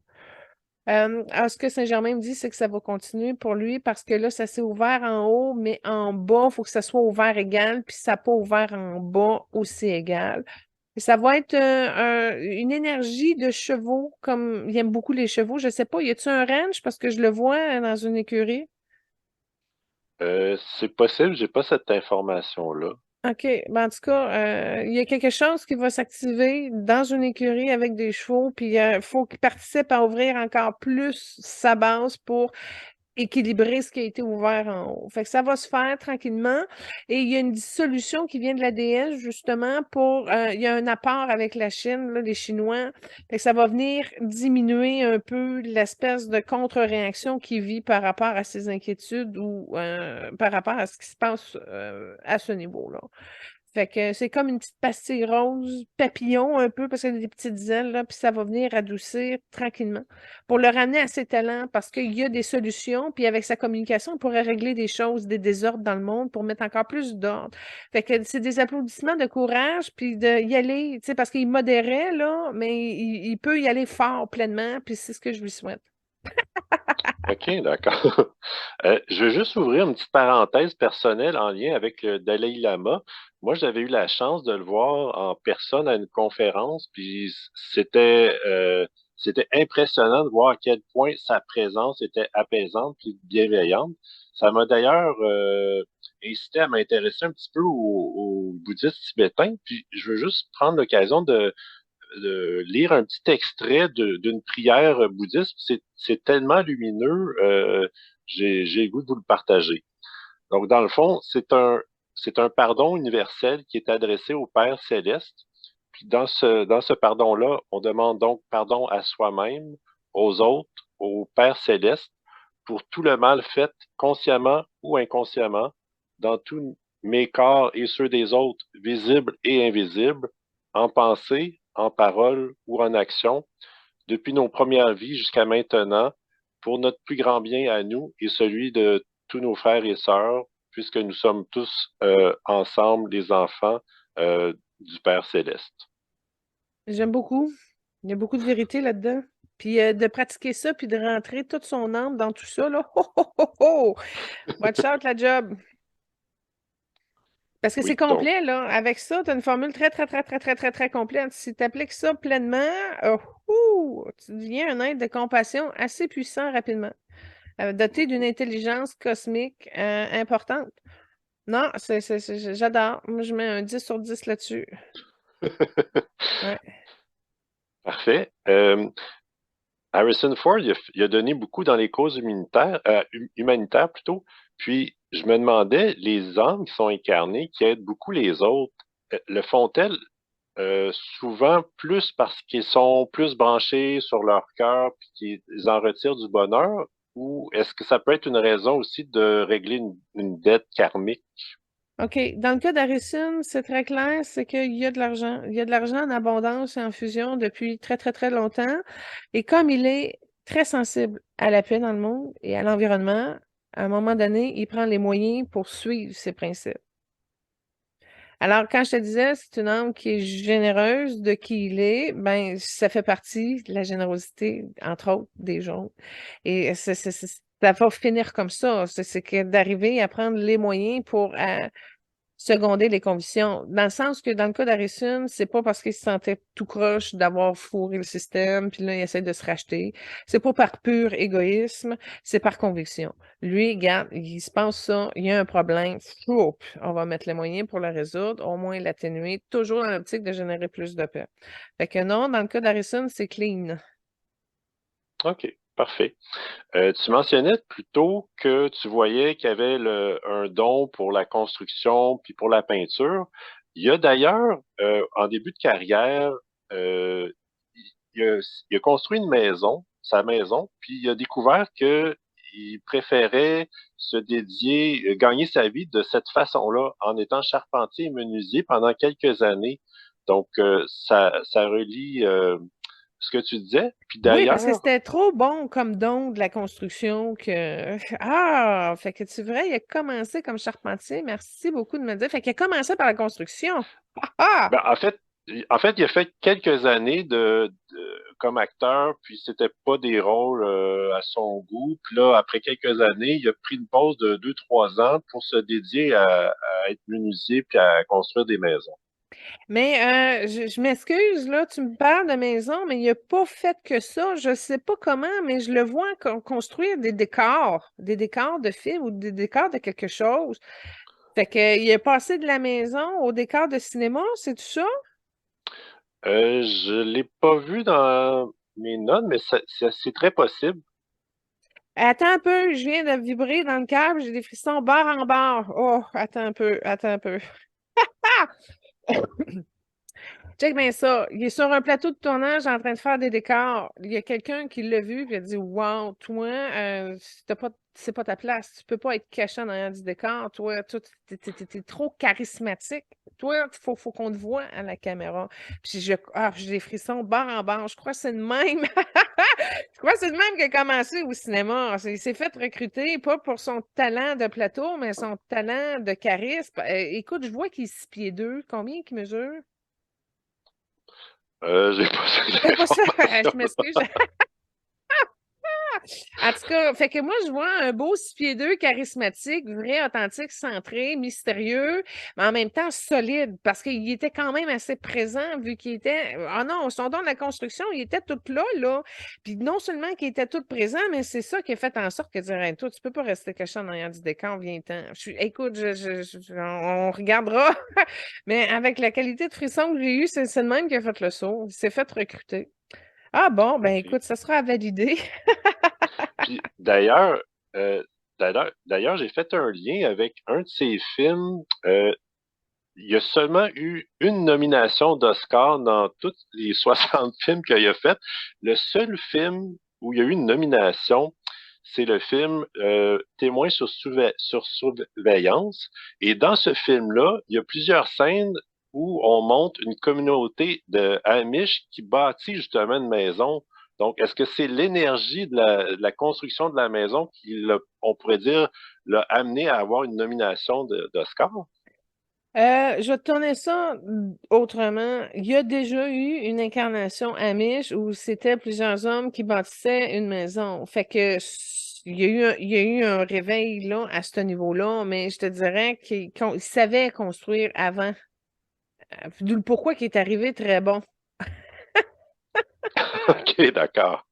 Alors, ce que Saint-Germain me dit, c'est que ça va continuer pour lui parce que là, ça s'est ouvert en haut, mais en bas, il faut que ça soit ouvert égal, puis ça n'a pas ouvert en bas aussi égal. Et ça va être une énergie de chevaux, comme il aime beaucoup les chevaux. Je sais pas, y a-tu un ranch? Parce que je le vois dans une écurie. C'est possible, j'ai pas cette information-là. OK. Ben, en tout cas, il y a quelque chose qui va s'activer dans une écurie avec des chevaux, puis il faut qu'il participe à ouvrir encore plus sa base pour équilibrer ce qui a été ouvert en haut. Fait que ça va se faire tranquillement. Et il y a une dissolution qui vient de l'ADN, justement, il y a un apport avec la Chine, là, les Chinois. Fait que ça va venir diminuer un peu l'espèce de contre-réaction qu'il vit par rapport à ses inquiétudes ou par rapport à ce qui se passe à ce niveau-là. Fait que c'est comme une petite pastille rose, papillon un peu, parce qu'il y a des petites ailes, là, puis ça va venir adoucir tranquillement pour le ramener à ses talents, parce qu'il y a des solutions, puis avec sa communication, on pourrait régler des choses, des désordres dans le monde pour mettre encore plus d'ordre. Fait que c'est des applaudissements de courage, puis d'y aller, tu sais, parce qu'il modérait, là, mais il peut y aller fort, pleinement, puis c'est ce que je lui souhaite. OK, d'accord. Je vais juste ouvrir une petite parenthèse personnelle en lien avec le Dalai Lama. Moi, j'avais eu la chance de le voir en personne à une conférence, puis c'était impressionnant de voir à quel point sa présence était apaisante puis bienveillante. Ça m'a d'ailleurs incité à m'intéresser un petit peu au bouddhisme tibétain, puis je veux juste prendre l'occasion de lire un petit extrait d'une prière bouddhiste. C'est tellement lumineux, j'ai le goût de vous le partager. Donc, dans le fond, c'est un pardon universel qui est adressé au Père céleste. Puis dans ce pardon-là, on demande donc pardon à soi-même, aux autres, au Père céleste, pour tout le mal fait consciemment ou inconsciemment dans mes corps et ceux des autres, visibles et invisibles, en pensée, en parole ou en action, depuis nos premières vies jusqu'à maintenant, pour notre plus grand bien à nous et celui de tous nos frères et sœurs, puisque nous sommes tous ensemble les enfants du Père céleste. J'aime beaucoup. Il y a beaucoup de vérité là-dedans. Puis de pratiquer ça, puis de rentrer toute son âme dans tout ça, là. Ho, ho, ho, ho! Watch out la job. Parce que c'est Oui, donc, complet, là. Avec ça, tu as une formule très, très, très, très, très, très, très complète. Si tu appliques ça pleinement, tu deviens un être de compassion assez puissant rapidement, doté d'une intelligence cosmique importante. Non, j'adore. Moi, je mets un 10 sur 10 là-dessus. Ouais. parfait. Harrison Ford, il a donné beaucoup dans les causes humanitaires plutôt. Puis, je me demandais, les âmes qui sont incarnées, qui aident beaucoup les autres, le font-elles souvent plus parce qu'ils sont plus branchés sur leur cœur puis qu'ils en retirent du bonheur? Ou est-ce que ça peut être une raison aussi de régler une dette karmique? OK. Dans le cas d'Harrison, c'est très clair, c'est qu'il y a de l'argent. Il y a de l'argent en abondance et en fusion depuis très, très, très longtemps. Et comme il est très sensible à la paix dans le monde et à l'environnement, à un moment donné, il prend les moyens pour suivre ses principes. Alors, quand je te disais, c'est une âme qui est généreuse de qui il est, ben, ça fait partie de la générosité, entre autres, des gens. Et ça va finir comme ça. C'est que d'arriver à prendre les moyens pour seconder les convictions. Dans le sens que dans le cas d'Harrison, c'est pas parce qu'il se sentait tout croche d'avoir fourré le système, puis là, il essaie de se racheter. C'est pas par pur égoïsme, c'est par conviction. Lui, regarde, il se pense ça, il y a un problème, floup, on va mettre les moyens pour le résoudre, au moins l'atténuer, toujours dans l'optique de générer plus de paix. Fait que non, dans le cas d'Harrison, c'est clean. OK, parfait. Tu mentionnais plutôt que tu voyais qu'il y avait un don pour la construction puis pour la peinture. Il y a d'ailleurs, en début de carrière, euh, il a construit une maison, sa maison, puis il a découvert que il préférait se dédier, gagner sa vie de cette façon-là, en étant charpentier et menuisier pendant quelques années. Donc, ça relie ce que tu disais. Puis Oui, parce que d'ailleurs, c'était trop bon comme don de la construction que Ah! Fait que tu verrais, il a commencé comme charpentier. Merci beaucoup de me le dire. Fait qu'il a commencé par la construction. Ah! Ah! ben, en fait, il a fait quelques années comme acteur, puis c'était pas des rôles à son goût. Puis là, après quelques années, il a pris une pause de 2, 3 ans pour se dédier à être menuisier puis à construire des maisons. Mais je m'excuse, là, tu me parles de maison, mais il n'a pas fait que ça. Je sais pas comment, mais je le vois construire des décors de film ou des décors de quelque chose. Fait que, il est passé de la maison au décor de cinéma, c'est tout ça? Je l'ai pas vu dans mes notes, mais c'est très possible. Attends un peu, je viens de vibrer dans le câble, j'ai des frissons barre en barre. Oh, attends un peu, attends un peu. Check bien ça. Il est sur un plateau de tournage en train de faire des décors. Il y a quelqu'un qui l'a vu et a dit wow, toi, c'est pas ta place. Tu peux pas être caché en arrière du décor. Toi, t'es trop charismatique. Toi, faut qu'on te voit à la caméra. Puis j'ai des frissons barre en barre. Je crois que c'est le même. Je crois que c'est le même qui a commencé au cinéma. Il s'est fait recruter, pas pour son talent de plateau, mais son talent de charisme. Écoute, je vois qu'il est 6 pieds 2. Combien qu'il mesure? J'ai pas T'as cette pas ça? information. Je m'excuse. En tout cas, fait que moi, je vois un beau 6 pieds 2 charismatique, vrai, authentique, centré, mystérieux, mais en même temps solide, parce qu'il était quand même assez présent, vu qu'il était. Ah non, son don de la construction, il était tout là, là. Puis non seulement qu'il était tout présent, mais c'est ça qui a fait en sorte que dirais toi, tu peux pas rester caché en arrière du décor, viens-t'en. Écoute, on regardera, mais avec la qualité de frisson que j'ai eu, c'est le même qui a fait le saut. Il s'est fait recruter. Ah bon, ben OK. écoute, ça sera à valider. Puis d'ailleurs, j'ai fait un lien avec un de ses films. Il y a seulement eu une nomination d'Oscar dans tous les 60 films qu'il a fait. Le seul film où il y a eu une nomination, c'est le film Témoin sur surveillance. Et dans ce film-là, il y a plusieurs scènes où on montre une communauté de Amish qui bâtit justement une maison. Donc, est-ce que c'est l'énergie de la construction de la maison qui, on pourrait dire, l'a amené à avoir une nomination d'Oscar? Je vais te tourner ça autrement. Il y a déjà eu une incarnation Amish où c'était plusieurs hommes qui bâtissaient une maison. Fait que il y a eu un réveil là à ce niveau-là, mais je te dirais qu'ils savaient construire avant. D'où le pourquoi qui est arrivé très bon. OK, d'accord.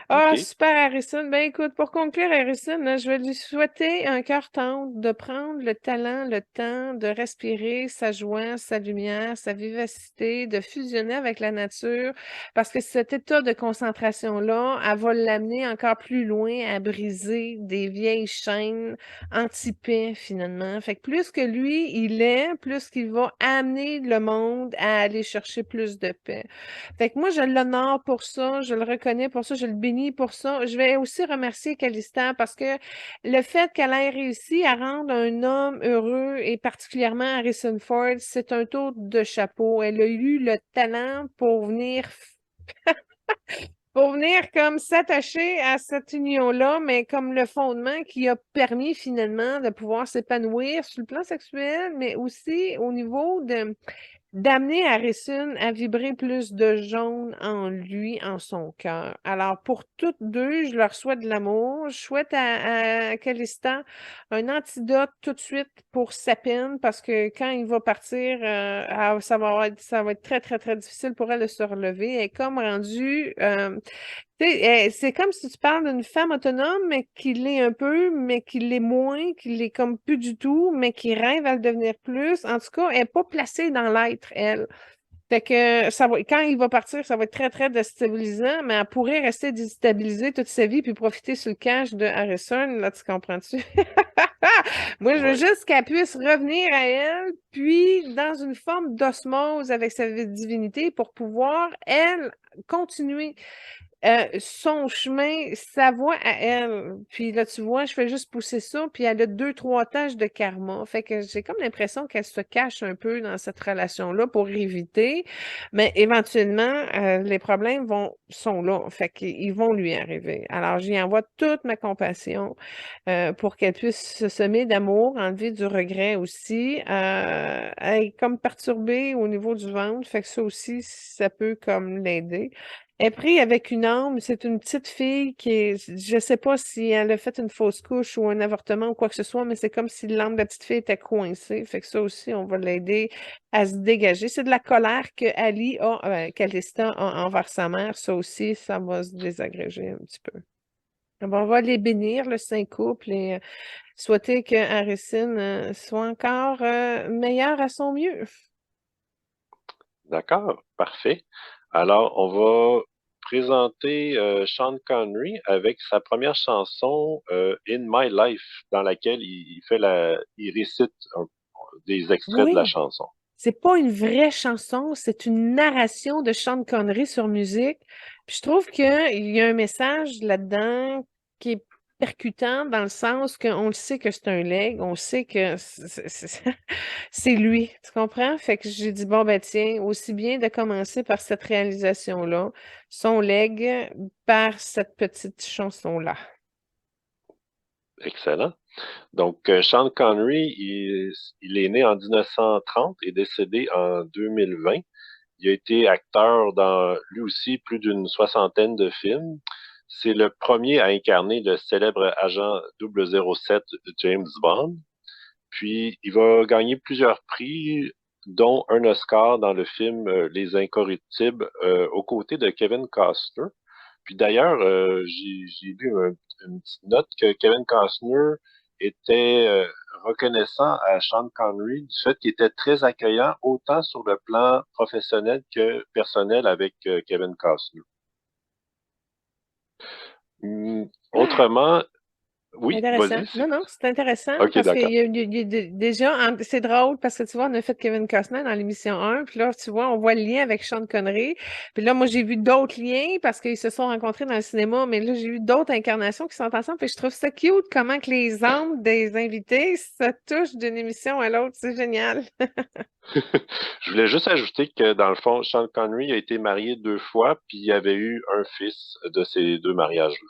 Ah, OK. super, Harrison. Ben écoute, pour conclure, Harrison, là, je vais lui souhaiter un cœur tendre, de prendre le talent, le temps, de respirer sa joie, sa lumière, sa vivacité, de fusionner avec la nature, parce que cet état de concentration-là, elle va l'amener encore plus loin à briser des vieilles chaînes anti-paix, finalement. Fait que plus que lui, il est, plus qu'il va amener le monde à aller chercher plus de paix. Fait que moi, je l'honore pour ça, je le reconnais pour ça, je le bénis pour ça. Je vais aussi remercier Calista parce que le fait qu'elle ait réussi à rendre un homme heureux et particulièrement Harrison Ford, c'est un tour de chapeau. Elle a eu le talent pour venir comme s'attacher à cette union-là, mais comme le fondement qui a permis finalement de pouvoir s'épanouir sur le plan sexuel, mais aussi au niveau de d'amener Harrison à vibrer plus de jaune en lui, en son cœur. Alors, pour toutes deux, je leur souhaite de l'amour. Je souhaite à Calista un antidote tout de suite pour sa peine, parce que quand il va partir, ça va être très, très, très difficile pour elle de se relever. Elle est comme rendue tu sais, c'est comme si tu parles d'une femme autonome, mais qui l'est un peu, mais qui l'est moins, qui l'est comme plus du tout, mais qui rêve à le devenir plus. En tout cas, elle n'est pas placée dans l'être, elle. Fait que quand il va partir, ça va être très, très déstabilisant, mais elle pourrait rester déstabilisée toute sa vie puis profiter sur le cash de Harrison, là, tu comprends-tu? Moi, je veux Oui. juste qu'elle puisse revenir à elle, puis dans une forme d'osmose avec sa divinité pour pouvoir, elle, continuer son chemin, sa voie à elle. Puis là, tu vois, je fais juste pousser ça, puis elle a 2, 3 tâches de karma. Fait que j'ai comme l'impression qu'elle se cache un peu dans cette relation-là pour éviter. Mais éventuellement, les problèmes sont là. Fait qu'ils vont lui arriver. Alors, j'y envoie toute ma compassion pour qu'elle puisse se semer d'amour, enlever du regret aussi. Elle est comme perturbée au niveau du ventre. Fait que ça aussi, ça peut comme l'aider. Elle est prise avec une âme, c'est une petite fille qui est, je sais pas si elle a fait une fausse couche ou un avortement ou quoi que ce soit, mais c'est comme si l'âme de la petite fille était coincée. Fait que ça aussi, on va l'aider à se dégager. C'est de la colère que Ali a, qu'Alista a envers sa mère. Ça aussi, ça va se désagréger un petit peu. Bon, on va les bénir, le saint couple, et souhaiter que Harrison soit encore meilleur à son mieux. D'accord, parfait. Alors, on va présenter Sean Connery avec sa première chanson In My Life, dans laquelle il récite des extraits de la Oui. chanson. C'est pas une vraie chanson, c'est une narration de Sean Connery sur musique. Puis je trouve qu'il y a un message là-dedans qui est percutant dans le sens qu'on le sait que c'est un leg, on sait que c'est lui, tu comprends? Fait que j'ai dit, bon, ben tiens, aussi bien de commencer par cette réalisation-là, son leg, par cette petite chanson-là. Excellent. Donc, Sean Connery, il est né en 1930 et décédé en 2020. Il a été acteur dans, lui aussi, plus d'une soixantaine de films. C'est le premier à incarner le célèbre agent 007 James Bond. Puis, il va gagner plusieurs prix, dont un Oscar dans le film Les Incorruptibles, aux côtés de Kevin Costner. Puis d'ailleurs, j'ai vu une petite note que Kevin Costner était reconnaissant à Sean Connery du fait qu'il était très accueillant, autant sur le plan professionnel que personnel avec Kevin Costner. Autrement, Oui, Intéressant. vas-y. Non, non, c'est intéressant OK, parce qu'il d'accord. y a, déjà, c'est drôle parce que tu vois, on a fait Kevin Costner dans l'émission 1, puis là, tu vois, on voit le lien avec Sean Connery. Puis là, moi, j'ai vu d'autres liens parce qu'ils se sont rencontrés dans le cinéma, mais là, j'ai vu d'autres incarnations qui sont ensemble. Puis je trouve ça cute comment que les âmes des invités se touchent d'une émission à l'autre. C'est génial. Je voulais juste ajouter que, dans le fond, Sean Connery a été marié 2 fois, puis il y avait eu un fils de ces 2 mariages-là.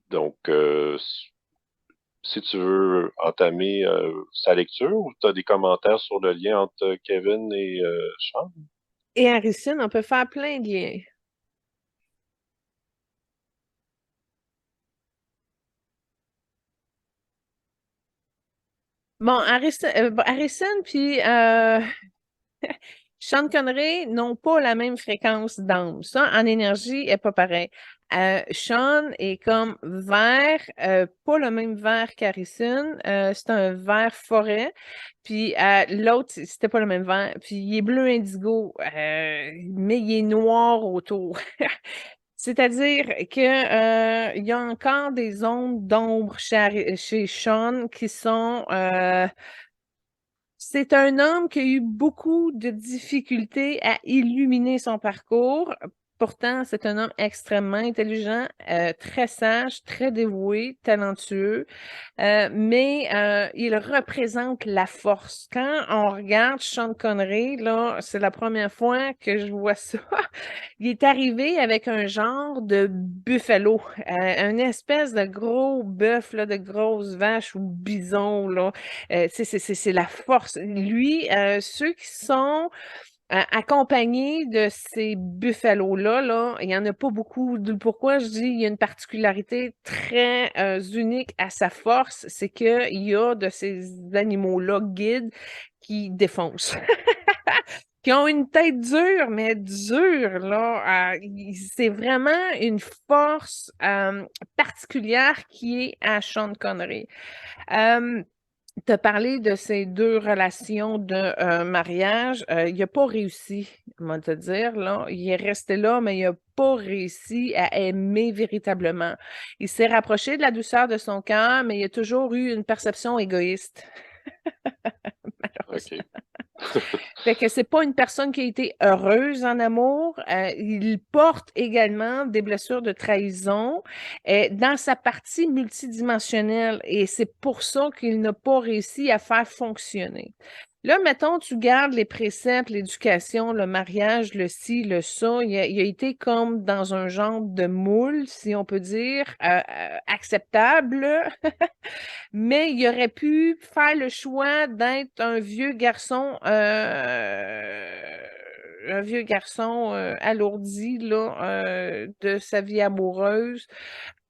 Donc, si tu veux entamer sa lecture, ou tu as des commentaires sur le lien entre Kevin et Sean? Et Harrison, on peut faire plein de liens. Bon, Harrison puis Sean Connery n'ont pas la même fréquence d'âme. Ça, en énergie, est pas pareil. Sean est comme vert, pas le même vert qu'Harrison. C'est un vert forêt. Puis l'autre, c'était pas le même vert. Puis il est bleu indigo, mais il est noir autour. C'est-à-dire que il y a encore des zones d'ombre chez Sean qui sont c'est un homme qui a eu beaucoup de difficultés à illuminer son parcours. Pourtant, c'est un homme extrêmement intelligent, très sage, très dévoué, talentueux, mais il représente la force. Quand on regarde Sean Connery, là, c'est la première fois que je vois ça. Il est arrivé avec un genre de buffalo, une espèce de gros bœuf, là, de grosse vache ou bison, là. C'est la force. Lui, ceux qui sont accompagnés de ces buffalos-là, là, il n'y en a pas beaucoup. Pourquoi je dis il y a une particularité très unique à sa force, c'est qu'il y a de ces animaux-là guides qui défoncent. Qui ont une tête dure, mais dure, là. C'est vraiment une force particulière qui est à Sean Connery. Tu as parlé de ces deux relations de mariage. Il n'a pas réussi, on va te dire, là. Il est resté là, mais il n'a pas réussi à aimer véritablement. Il s'est rapproché de la douceur de son cœur, mais il a toujours eu une perception égoïste, malheureusement. OK. Fait que c'est pas une personne qui a été heureuse en amour. Il porte également des blessures de trahison dans sa partie multidimensionnelle et c'est pour ça qu'il n'a pas réussi à faire fonctionner. Là, mettons, tu gardes les préceptes, l'éducation, le mariage, le ci, le ça. Il a été comme dans un genre de moule, si on peut dire, acceptable. Mais il aurait pu faire le choix d'être un vieux garçon alourdi là, de sa vie amoureuse.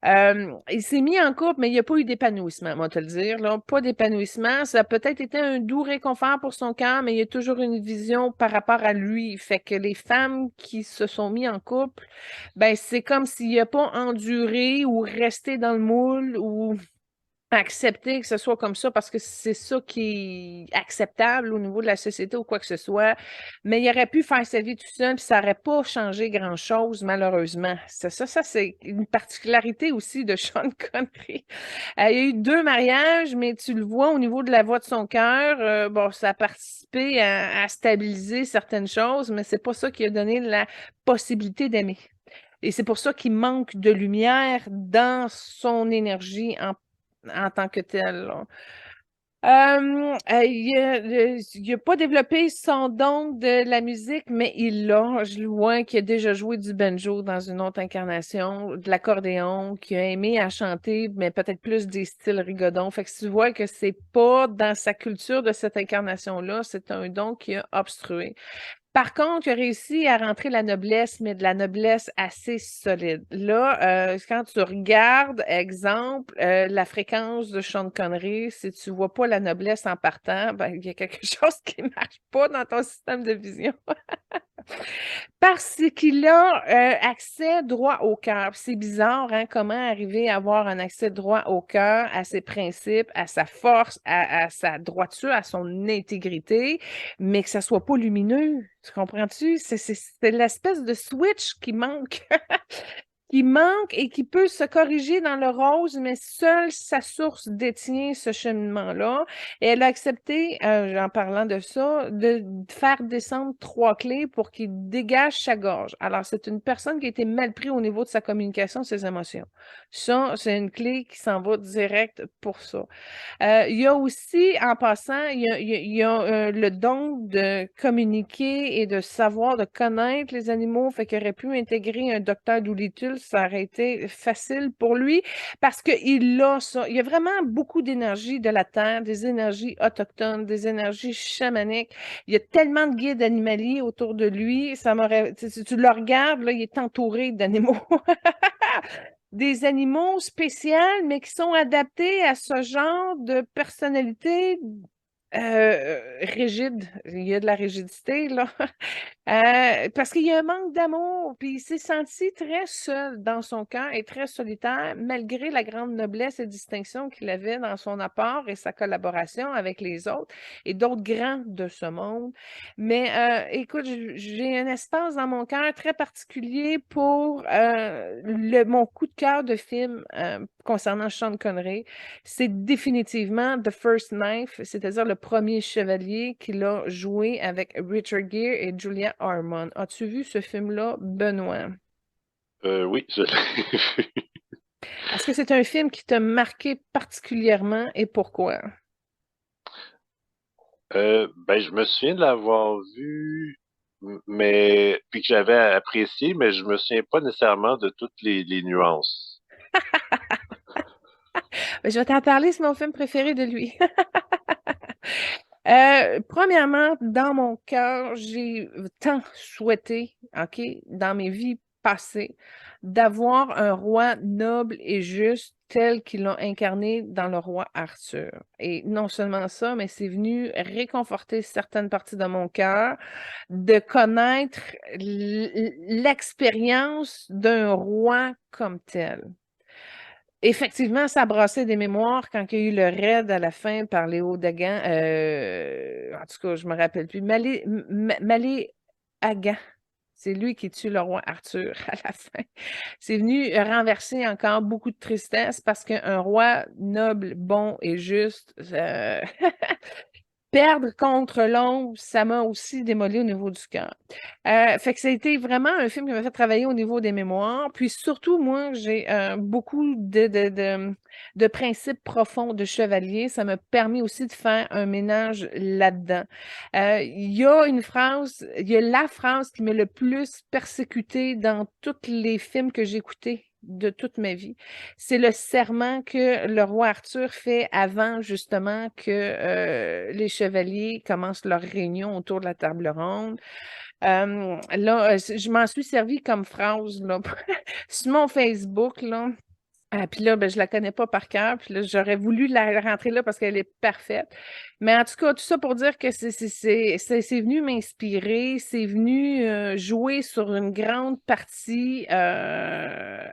Il s'est mis en couple, mais il n'y a pas eu d'épanouissement, on va te le dire. Là. Pas d'épanouissement. Ça a peut-être été un doux réconfort pour son cœur, mais il y a toujours une vision par rapport à lui. Fait que les femmes qui se sont mis en couple, ben c'est comme s'il n'a pas enduré ou resté dans le moule ou accepter que ce soit comme ça parce que c'est ça qui est acceptable au niveau de la société ou quoi que ce soit. Mais il aurait pu faire sa vie tout seul, puis ça n'aurait pas changé grand-chose, malheureusement. C'est une particularité aussi de Sean Connery. Il y a eu 2 mariages, mais tu le vois au niveau de la voix de son cœur, bon, ça a participé à stabiliser certaines choses, mais c'est pas ça qui a donné la possibilité d'aimer. Et c'est pour ça qu'il manque de lumière dans son énergie en tant que tel. Là. Il a pas développé son don de la musique, mais il l'a. Je le vois qu'il a déjà joué du banjo dans une autre incarnation, de l'accordéon, qui a aimé à chanter, mais peut-être plus des styles rigodons. Fait que tu vois que c'est pas dans sa culture de cette incarnation-là, c'est un don qui a obstrué. Par contre, il a réussi à rentrer la noblesse, mais de la noblesse assez solide. Là, quand tu regardes, exemple, la fréquence de Sean Connery, si tu vois pas la noblesse en partant, ben, il y a quelque chose qui marche pas dans ton système de vision. Parce qu'il a accès droit au cœur. C'est bizarre, hein, comment arriver à avoir un accès droit au cœur, à ses principes, à sa force, à sa droiture, à son intégrité, mais que ça soit pas lumineux. Tu comprends-tu? C'est l'espèce de switch qui manque. qui manque et qui peut se corriger dans le rose, mais seule sa source détient ce cheminement-là. Et elle a accepté, en parlant de ça, de faire descendre 3 clés pour qu'il dégage sa gorge. Alors, c'est une personne qui a été mal prise au niveau de sa communication, de ses émotions. Ça, c'est une clé qui s'en va direct pour ça. Il y a aussi, en passant, le don de communiquer et de savoir, de connaître les animaux, fait qu'il aurait pu intégrer un docteur Dolittle, ça aurait été facile pour lui parce qu'il a ça. Il y a vraiment beaucoup d'énergie de la terre, des énergies autochtones, des énergies chamaniques. Il y a tellement de guides animaliers autour de lui, ça m'aurait, si tu le regardes, là, il est entouré d'animaux. Des animaux spéciaux, mais qui sont adaptés à ce genre de personnalité rigide. Il y a de la rigidité, là. Parce qu'il y a un manque d'amour, puis il s'est senti très seul dans son cœur et très solitaire, malgré la grande noblesse et distinction qu'il avait dans son apport et sa collaboration avec les autres et d'autres grands de ce monde. Mais écoute, j'ai un espace dans mon cœur très particulier pour mon coup de cœur de film concernant Sean Connery. C'est définitivement The First Knife, c'est-à-dire le premier chevalier qu'il a joué avec Richard Gere et Julia Ormond. As-tu vu ce film-là, Benoît? Oui, je l'ai vu. Est-ce que c'est un film qui t'a marqué particulièrement et pourquoi? Ben, je me souviens de l'avoir vu, mais puis que j'avais apprécié, mais je me souviens pas nécessairement de toutes les nuances. Je vais t'en parler, c'est mon film préféré de lui. Premièrement, dans mon cœur, j'ai tant souhaité, OK, dans mes vies passées, d'avoir un roi noble et juste tel qu'ils l'ont incarné dans le roi Arthur. Et non seulement ça, mais c'est venu réconforter certaines parties de mon cœur de connaître l'expérience d'un roi comme tel. Effectivement, ça a brassé des mémoires quand il y a eu le raid à la fin par Léo Dagan. En tout cas, je me rappelle plus. Malé Hagan. C'est lui qui tue le roi Arthur à la fin. C'est venu renverser encore beaucoup de tristesse parce qu'un roi noble, bon et juste, perdre contre l'ombre, ça m'a aussi démoli au niveau du cœur. Fait que ça a été vraiment un film qui m'a fait travailler au niveau des mémoires. Puis surtout, moi, j'ai beaucoup de principes profonds de chevalier. Ça m'a permis aussi de faire un ménage là-dedans. Il y a une phrase, il y a la phrase qui m'a le plus persécutée dans tous les films que j'ai écoutés de toute ma vie. C'est le serment que le roi Arthur fait avant justement que les chevaliers commencent leur réunion autour de la table ronde. Là, je m'en suis servi comme phrase là, sur mon Facebook, là. Puis là, ben, je la connais pas par cœur. Puis là, j'aurais voulu la rentrer là parce qu'elle est parfaite. Mais en tout cas, tout ça pour dire que c'est venu m'inspirer, c'est venu jouer sur une grande partie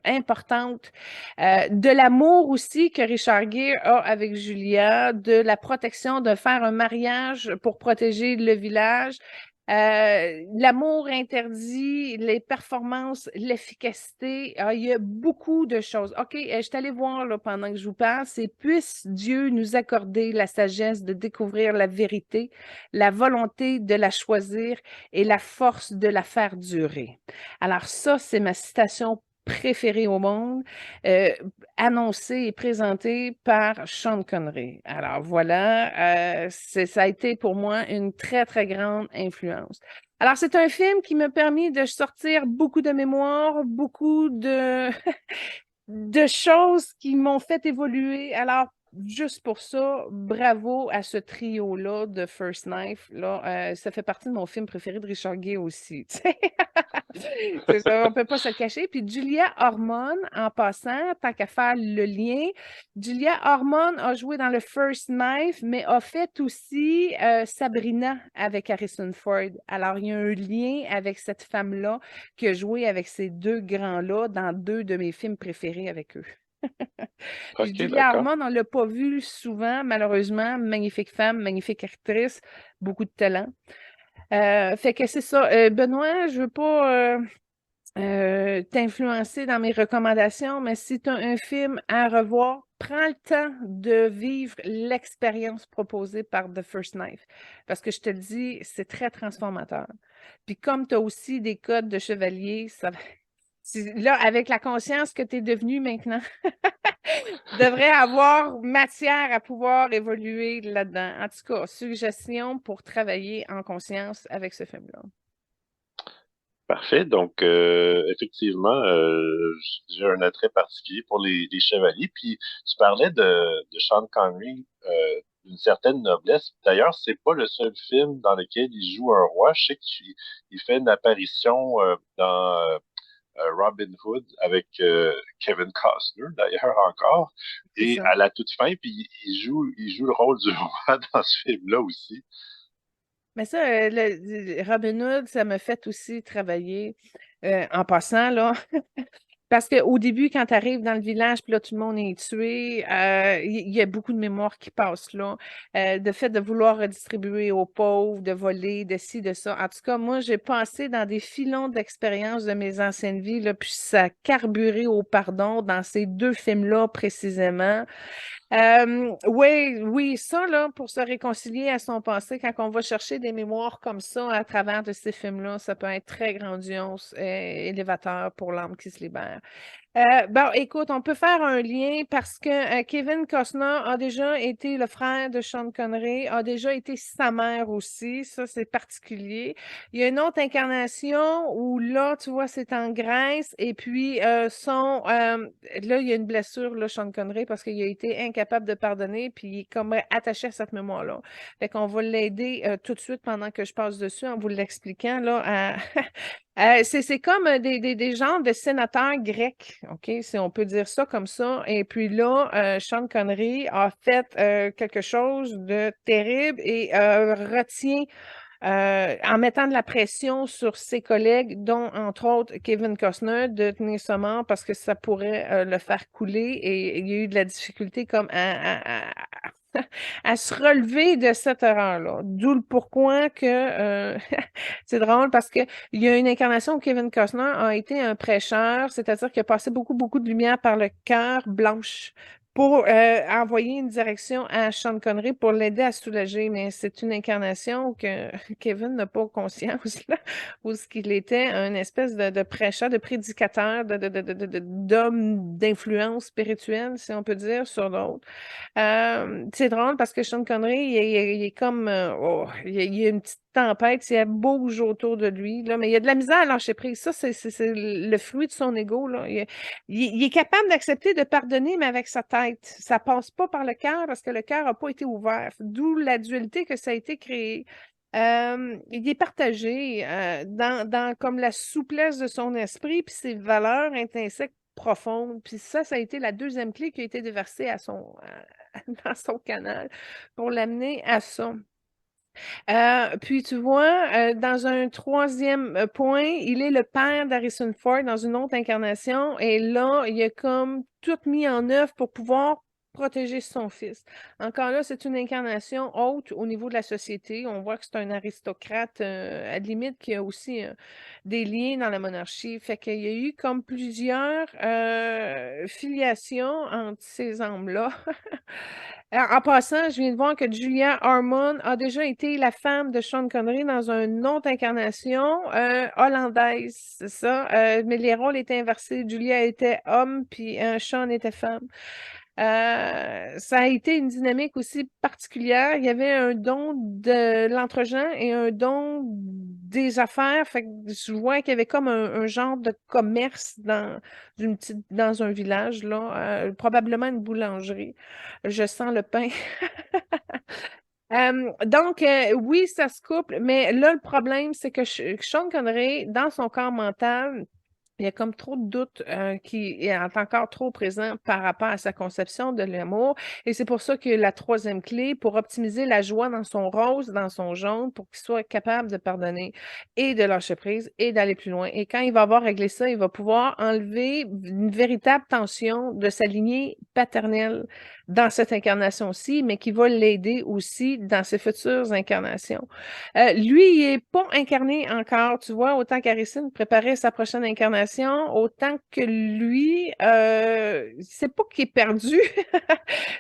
importante de l'amour aussi que Richard Gere a avec Julia, de la protection, de faire un mariage pour protéger le village. L'amour interdit, les performances, l'efficacité, il y a beaucoup de choses. OK, je suis allée voir là, pendant que je vous parle, c'est puisse Dieu nous accorder la sagesse de découvrir la vérité, la volonté de la choisir et la force de la faire durer. Alors ça, c'est ma citation préférée au monde, euh, annoncée et présentée par Sean Connery. Alors voilà, ça a été pour moi une très, très grande influence. Alors, c'est un film qui m'a permis de sortir beaucoup de mémoires, beaucoup de choses qui m'ont fait évoluer. Alors, juste pour ça, bravo à ce trio-là de First Knife. Là, ça fait partie de mon film préféré de Richard Gere aussi. Tu sais. C'est ça, on ne peut pas se le cacher. Puis Julia Ormond, en passant, tant qu'à faire le lien, Julia Ormond a joué dans le First Knife, mais a fait aussi Sabrina avec Harrison Ford. Alors, il y a un lien avec cette femme-là qui a joué avec ces deux grands-là dans deux de mes films préférés avec eux. Puis OK, Julia d'accord. Ormond, on ne l'a pas vue souvent, malheureusement. Magnifique femme, magnifique actrice, beaucoup de talent. Fait que c'est ça. Benoît, je veux pas t'influencer dans mes recommandations, mais si tu as un film à revoir, prends le temps de vivre l'expérience proposée par The First Knife. Parce que je te le dis, c'est très transformateur. Puis comme tu as aussi des codes de chevalier, là, avec la conscience que tu es devenu maintenant, tu devrais avoir matière à pouvoir évoluer là-dedans. En tout cas, suggestion pour travailler en conscience avec ce film-là. Parfait. Donc, effectivement, j'ai un attrait particulier pour les chevaliers. Puis, tu parlais de Sean Connery, d'une certaine noblesse. D'ailleurs, c'est pas le seul film dans lequel il joue un roi. Je sais qu'il fait une apparition dans Robin Hood avec Kevin Costner, d'ailleurs, encore. C'est Et ça. à la toute fin, puis il joue le rôle du roi dans ce film-là aussi. Mais ça, Robin Hood, ça m'a fait aussi travailler en passant, là. Parce qu'au début, quand tu arrives dans le village, puis là, tout le monde est tué, il y a beaucoup de mémoire qui passe là. Le fait de vouloir redistribuer aux pauvres, de voler, de ci, de ça. En tout cas, moi, j'ai passé dans des filons d'expérience de mes anciennes vies, là, puis ça a carburé au pardon dans ces deux films-là précisément. Oui, oui, ça, là, pour se réconcilier à son passé, quand on va chercher des mémoires comme ça à travers de ces films-là, ça peut être très grandiose et élévateur pour l'âme qui se libère. Bon, écoute, on peut faire un lien parce que Kevin Costner a déjà été le frère de Sean Connery, a déjà été sa mère aussi. Ça, c'est particulier. Il y a une autre incarnation où là, tu vois, c'est en Grèce et puis là, il y a une blessure, là, Sean Connery, parce qu'il a été incapable de pardonner puis il est comme attaché à cette mémoire-là. Fait qu'on va l'aider tout de suite pendant que je passe dessus en vous l'expliquant, là, c'est comme des genres de sénateurs grecs, OK, si on peut dire ça comme ça. Et puis là, Sean Connery a fait quelque chose de terrible et retient, en mettant de la pression sur ses collègues, dont entre autres Kevin Costner, de tenir ce mort parce que ça pourrait le faire couler. Et il y a eu de la difficulté comme à se relever de cette erreur-là. D'où le pourquoi que c'est drôle parce qu'il y a une incarnation où Kevin Costner a été un prêcheur, c'est-à-dire qu'il a passé beaucoup, beaucoup de lumière par le cœur blanche pour envoyer une direction à Sean Connery pour l'aider à se soulager. Mais c'est une incarnation que Kevin n'a pas conscience, là, ou ce qu'il était un espèce de prêcheur, de prédicateur, d'homme d'influence spirituelle, si on peut dire, sur d'autres. C'est drôle parce que Sean Connery, il est comme, il y a une petite tempête, il bouge autour de lui, là, mais il y a de la misère à lâcher prise. Ça, c'est le fruit de son ego, là. Il est capable d'accepter de pardonner, mais avec sa tête. Ça passe pas par le cœur parce que le cœur n'a pas été ouvert. D'où la dualité que ça a été créé. Il est partagé dans comme la souplesse de son esprit puis ses valeurs intrinsèques profondes. Puis ça a été la deuxième clé qui a été déversée dans son canal pour l'amener à ça. Puis tu vois, dans un troisième point, il est le père d'Harrison Ford dans une autre incarnation et là, il a comme tout mis en œuvre pour pouvoir protéger son fils. Encore là, c'est une incarnation haute au niveau de la société. On voit que c'est un aristocrate, à la limite, qui a aussi des liens dans la monarchie. Fait qu'il y a eu comme plusieurs filiations entre ces hommes-là. En passant, je viens de voir que Julia Harmon a déjà été la femme de Sean Connery dans une autre incarnation hollandaise, c'est ça. Mais les rôles étaient inversés. Julia était homme, puis Sean était femme. Ça a été une dynamique aussi particulière. Il y avait un don de l'entre-gens et un don des affaires. Fait que je vois qu'il y avait comme un genre de commerce dans un village, là, probablement une boulangerie. Je sens le pain. Donc, oui, ça se couple, mais là, le problème, c'est que Sean Connery, dans son corps mental, il y a comme trop de doutes qui est encore trop présent par rapport à sa conception de l'amour. Et c'est pour ça que la troisième clé, pour optimiser la joie dans son rose, dans son jaune, pour qu'il soit capable de pardonner et de lâcher prise et d'aller plus loin. Et quand il va avoir réglé ça, il va pouvoir enlever une véritable tension de sa lignée paternelle dans cette incarnation-ci, mais qui va l'aider aussi dans ses futures incarnations. Lui, il n'est pas incarné encore, tu vois, autant qu'Harrison préparait sa prochaine incarnation, autant que lui, c'est pas qu'il est perdu,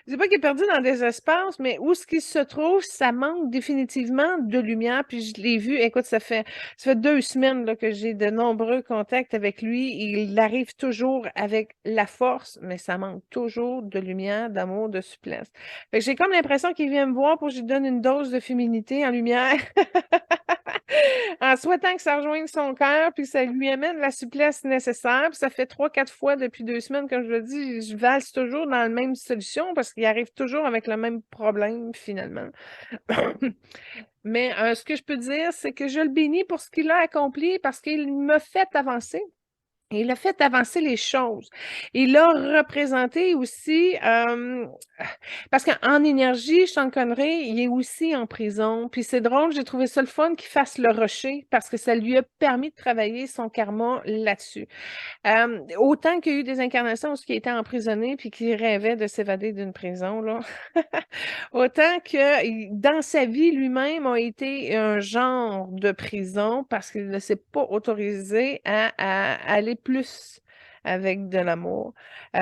c'est pas qu'il est perdu dans des espaces, mais où ce qu'il se trouve, ça manque définitivement de lumière, puis je l'ai vu, écoute, ça fait 2 semaines là, que j'ai de nombreux contacts avec lui. Il arrive toujours avec la force, mais ça manque toujours de lumière, d'amour, de souplesse. Fait que j'ai comme l'impression qu'il vient me voir pour que je lui donne une dose de féminité en lumière, en souhaitant que ça rejoigne son cœur, puis ça lui amène la souplesse nécessaire. Puis ça fait 3, 4 fois depuis 2 semaines, comme je le dis, je valse toujours dans la même solution parce qu'il arrive toujours avec le même problème finalement. Mais ce que je peux dire, c'est que je le bénis pour ce qu'il a accompli parce qu'il m'a fait avancer. Il a fait avancer les choses. Il a représenté aussi, parce qu'en énergie, Sean Connery, il est aussi en prison. Puis c'est drôle, j'ai trouvé ça le fun qu'il fasse le rocher parce que ça lui a permis de travailler son karma là-dessus. Autant qu'il y a eu des incarnations où il était emprisonné puis qu'il rêvait de s'évader d'une prison, là. Autant que dans sa vie, lui-même a été un genre de prison parce qu'il ne s'est pas autorisé à aller plus avec de l'amour.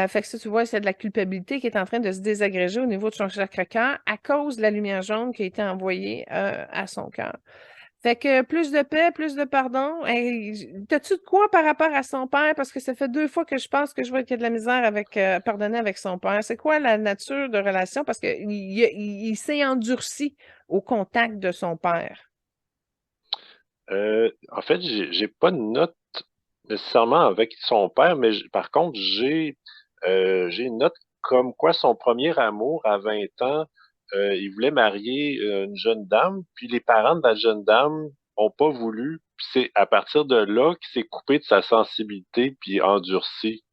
Fait que ça, tu vois, c'est de la culpabilité qui est en train de se désagréger au niveau de son chakra-cœur à cause de la lumière jaune qui a été envoyée à son cœur. Fait que plus de paix, plus de pardon. Hey, t'as-tu de quoi par rapport à son père? Parce que ça fait 2 fois que je pense que je vois qu'il y a de la misère avec pardonner avec son père. C'est quoi la nature de relation? Parce qu'il s'est endurci au contact de son père. En fait, j'ai pas de note nécessairement avec son père, mais par contre, j'ai une note comme quoi son premier amour à 20 ans, il voulait marier une jeune dame, puis les parents de la jeune dame ont pas voulu. Puis c'est à partir de là qu'il s'est coupé de sa sensibilité puis endurci.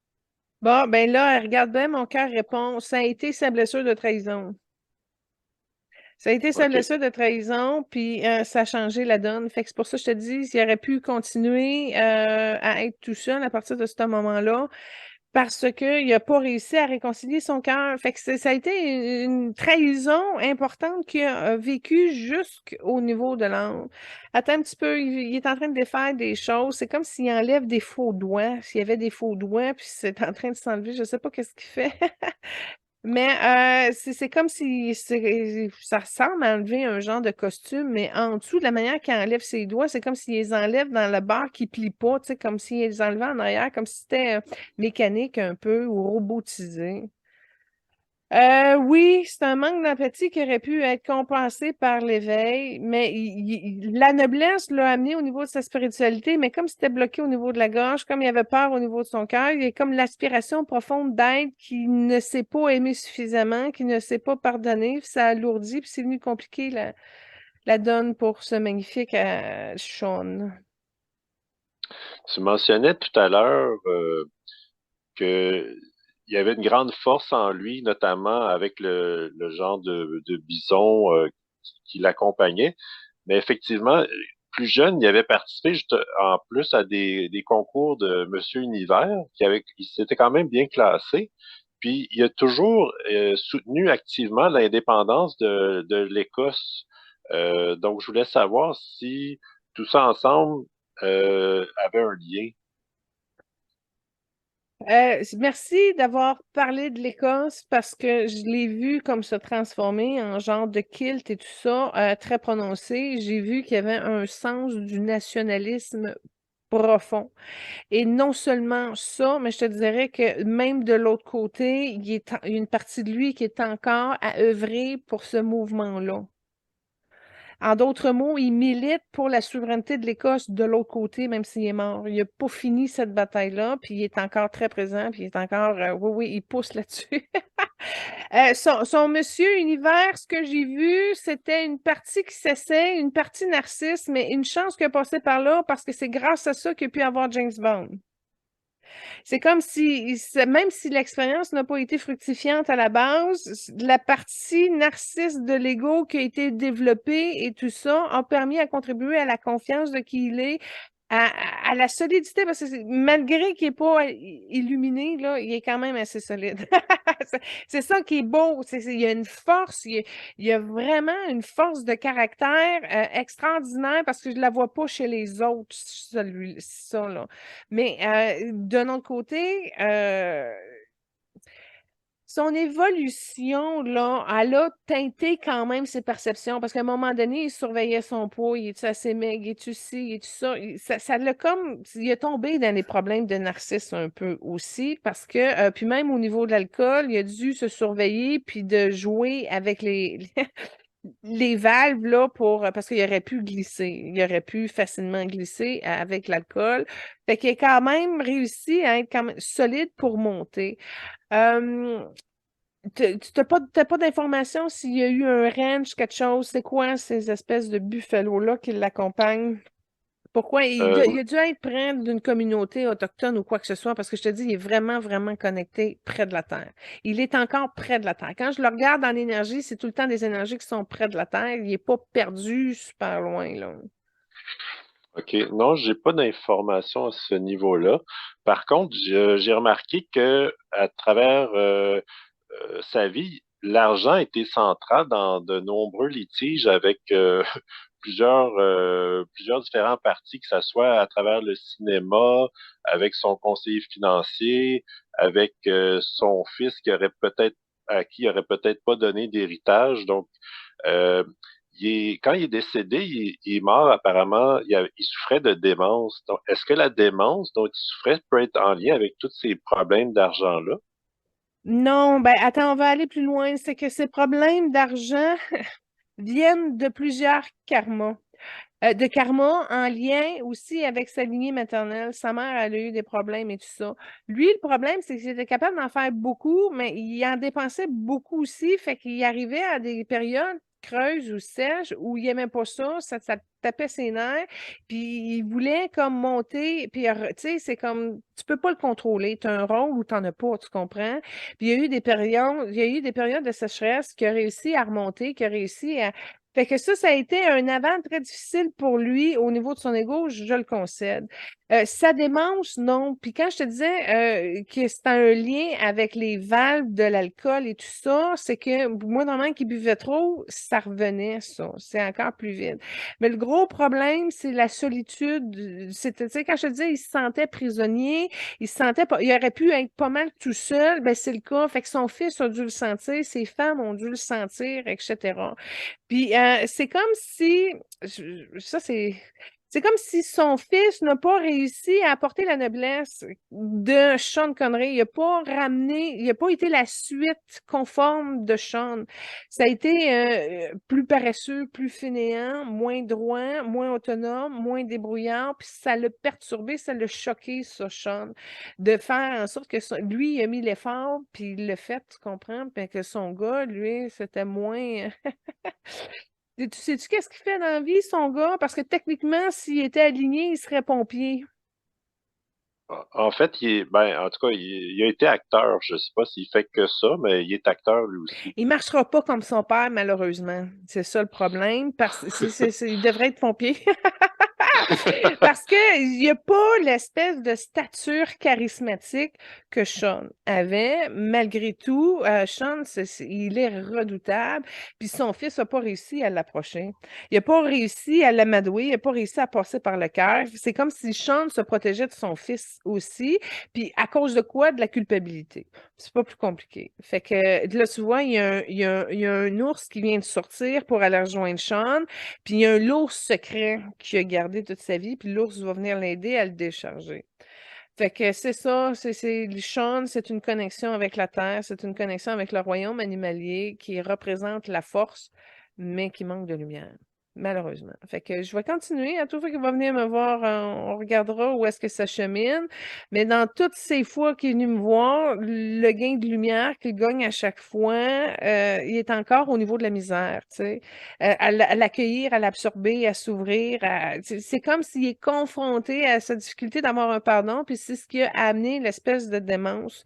Bon, ben là, regarde bien, mon cœur répond, ça a été sa blessure de trahison. Ça a été sa OK. blessure de trahison, puis ça a changé la donne. Fait que c'est pour ça que je te dis, s'il aurait pu continuer à être tout seul à partir de ce moment-là, parce qu'il n'a pas réussi à réconcilier son cœur. Fait que ça a été une trahison importante qu'il a vécue jusqu'au niveau de l'âme. Attends un petit peu, il est en train de défaire des choses. C'est comme s'il enlève des faux doigts. S'il y avait des faux doigts, puis c'est en train de s'enlever, je ne sais pas qu'est-ce qu'il fait. Mais c'est comme si ça ressemble à enlever un genre de costume, mais en dessous, de la manière qu'il enlève ses doigts, c'est comme s'il les enlève dans le barre qui plie pas, tu sais, comme s'il les enlevait en arrière, comme si c'était mécanique un peu ou robotisé. Oui, c'est un manque d'empathie qui aurait pu être compensé par l'éveil, mais la noblesse l'a amené au niveau de sa spiritualité, mais comme c'était bloqué au niveau de la gorge, comme il avait peur au niveau de son cœur, il y a comme l'aspiration profonde d'être qui ne s'est pas aimé suffisamment, qui ne s'est pas pardonné, puis ça alourdit, puis c'est venu compliquer la donne pour ce magnifique Sean. Tu mentionnais tout à l'heure que il y avait une grande force en lui, notamment avec le genre de bison qui l'accompagnait. Mais effectivement, plus jeune, il avait participé en plus à des concours de Monsieur Univers, il s'était quand même bien classé. Puis il a toujours soutenu activement l'indépendance de l'Écosse. Donc je voulais savoir si tout ça ensemble avait un lien. Merci d'avoir parlé de l'Écosse parce que je l'ai vu comme se transformer en genre de kilt et tout ça, très prononcé. J'ai vu qu'il y avait un sens du nationalisme profond. Et non seulement ça, mais je te dirais que même de l'autre côté, il y a une partie de lui qui est encore à œuvrer pour ce mouvement-là. En d'autres mots, il milite pour la souveraineté de l'Écosse de l'autre côté, même s'il est mort. Il n'a pas fini cette bataille-là, puis il est encore très présent, puis il est encore, oui, oui, il pousse là-dessus. Son Monsieur Univers, ce que j'ai vu, c'était une partie qui s'essaie, une partie narcisse, mais une chance qu'il a passé par là parce que c'est grâce à ça qu'il a pu avoir James Bond. C'est comme si, même si l'expérience n'a pas été fructifiante à la base, la partie narcisse de l'ego qui a été développée et tout ça a permis à contribuer à la confiance de qui il est, à la solidité, parce que malgré qu'il n'est pas illuminé, là, il est quand même assez solide. C'est ça qui est beau. Il y a une force, il y a vraiment une force de caractère extraordinaire parce que je ne la vois pas chez les autres, ça, là. Mais d'un autre côté, son évolution, là, elle a teinté quand même ses perceptions parce qu'à un moment donné, il surveillait son poids, il est-tu assez maigre, il est-tu ci, il est-tu ça. Ça l'a comme, il est tombé dans les problèmes de narcisse un peu aussi parce que, puis même au niveau de l'alcool, il a dû se surveiller puis de jouer avec les valves, là, parce qu'il aurait pu glisser, il aurait pu facilement glisser avec l'alcool. Fait qu'il a quand même réussi à être quand même solide pour monter. Euh, tu t'as pas d'informations s'il y a eu un ranch, quelque chose? C'est quoi ces espèces de buffalo-là qui l'accompagnent? Pourquoi? Il a dû être près d'une communauté autochtone ou quoi que ce soit, parce que je te dis, il est vraiment, vraiment connecté près de la Terre. Il est encore près de la Terre. Quand je le regarde dans l'énergie, c'est tout le temps des énergies qui sont près de la Terre. Il n'est pas perdu super loin, là. OK. Non, j'ai pas d'informations à ce niveau-là. Par contre, j'ai remarqué que à travers sa vie, l'argent était central dans de nombreux litiges avec plusieurs différents partis, que ce soit à travers le cinéma, avec son conseiller financier, avec son fils qui aurait peut-être à qui il aurait peut-être pas donné d'héritage. Donc, euh, quand il est décédé, il est mort apparemment, il souffrait de démence. Donc, est-ce que la démence dont il souffrait peut être en lien avec tous ces problèmes d'argent-là? Non, ben attends, on va aller plus loin. C'est que ces problèmes d'argent viennent de plusieurs karmas. De karma en lien aussi avec sa lignée maternelle. Sa mère, elle a eu des problèmes et tout ça. Lui, le problème, c'est qu'il était capable d'en faire beaucoup, mais il en dépensait beaucoup aussi. Fait qu'il arrivait à des périodes creuses ou sèches où il n'aimait pas ça tapait ses nerfs, puis il voulait comme monter, puis tu sais, c'est comme, tu peux pas le contrôler, tu as un rôle ou tu n'en as pas, tu comprends? Puis il y a eu des périodes de sécheresse qui a réussi à remonter, qui a réussi à, fait que ça a été un avant très difficile pour lui au niveau de son ego, je le concède. Sa démence, non. Puis quand je te disais que c'est un lien avec les valves de l'alcool et tout ça, c'est que moi, normalement, qu'il buvait trop, ça revenait, ça. C'est encore plus vide. Mais le gros problème, c'est la solitude. C'était, tu sais, quand je te disais, il se sentait prisonnier, il se sentait pas, il aurait pu être pas mal tout seul, ben c'est le cas. Fait que son fils a dû le sentir, ses femmes ont dû le sentir, etc. Puis c'est comme si, ça c'est comme si son fils n'a pas réussi à apporter la noblesse de Sean Connery. Il n'a pas ramené, il n'a pas été la suite conforme de Sean. Ça a été plus paresseux, plus fainéant, moins droit, moins autonome, moins débrouillard. Puis ça l'a perturbé, ça l'a choqué, ça, Sean, de faire en sorte que lui, il a mis l'effort, puis il l'a fait, tu comprends? Puis que son gars, lui, c'était moins. Tu sais-tu qu'est-ce qu'il fait dans la vie, son gars? Parce que techniquement, s'il était aligné, il serait pompier. En fait, en tout cas, il a été acteur. Je sais pas s'il fait que ça, mais il est acteur lui aussi. Il marchera pas comme son père, malheureusement. C'est ça le problème. Parce que il devrait être pompier. Parce qu'il n'y a pas l'espèce de stature charismatique que Sean avait. Malgré tout, Sean, il est redoutable. Puis son fils n'a pas réussi à l'approcher. Il n'a pas réussi à l'amadouer. Il n'a pas réussi à passer par le cœur. C'est comme si Sean se protégeait de son fils aussi. Puis à cause de quoi? De la culpabilité. C'est pas plus compliqué. Fait que là, tu vois, il y a un ours qui vient de sortir pour aller rejoindre Sean. Puis il y a un lourd secret qu'il a gardé toute sa vie, puis l'ours va venir l'aider à le décharger. Fait que c'est ça, Sean, c'est une connexion avec la Terre, c'est une connexion avec le royaume animalier qui représente la force, mais qui manque de lumière, malheureusement. Fait que je vais continuer. À toute fois qu'il va venir me voir, on regardera où est-ce que ça chemine. Mais dans toutes ces fois qu'il est venu me voir, le gain de lumière qu'il gagne à chaque fois, il est encore au niveau de la misère, tu sais. À l'accueillir, à l'absorber, à s'ouvrir. C'est comme s'il est confronté à sa difficulté d'avoir un pardon, puis c'est ce qui a amené l'espèce de démence.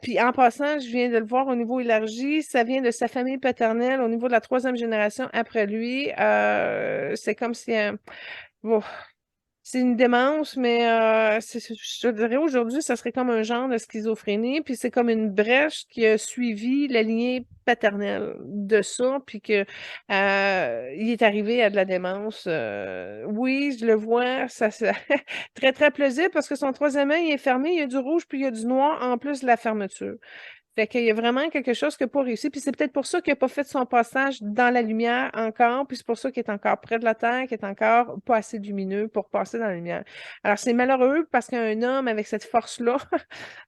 Puis en passant, je viens de le voir au niveau élargi, ça vient de sa famille paternelle au niveau de la troisième génération après lui. C'est comme si... bon, C'est une démence, mais je te dirais aujourd'hui, ça serait comme un genre de schizophrénie, puis c'est comme une brèche qui a suivi la lignée paternelle de ça, puis que il est arrivé à de la démence. Oui, je le vois, ça très, très plausible parce que son troisième œil est fermé, il y a du rouge, puis il y a du noir en plus de la fermeture. Fait qu'il y a vraiment quelque chose qui n'a pas réussi. Puis c'est peut-être pour ça qu'il n'a pas fait son passage dans la lumière encore. Puis c'est pour ça qu'il est encore près de la Terre, qu'il est encore pas assez lumineux pour passer dans la lumière. Alors c'est malheureux parce qu'un homme avec cette force-là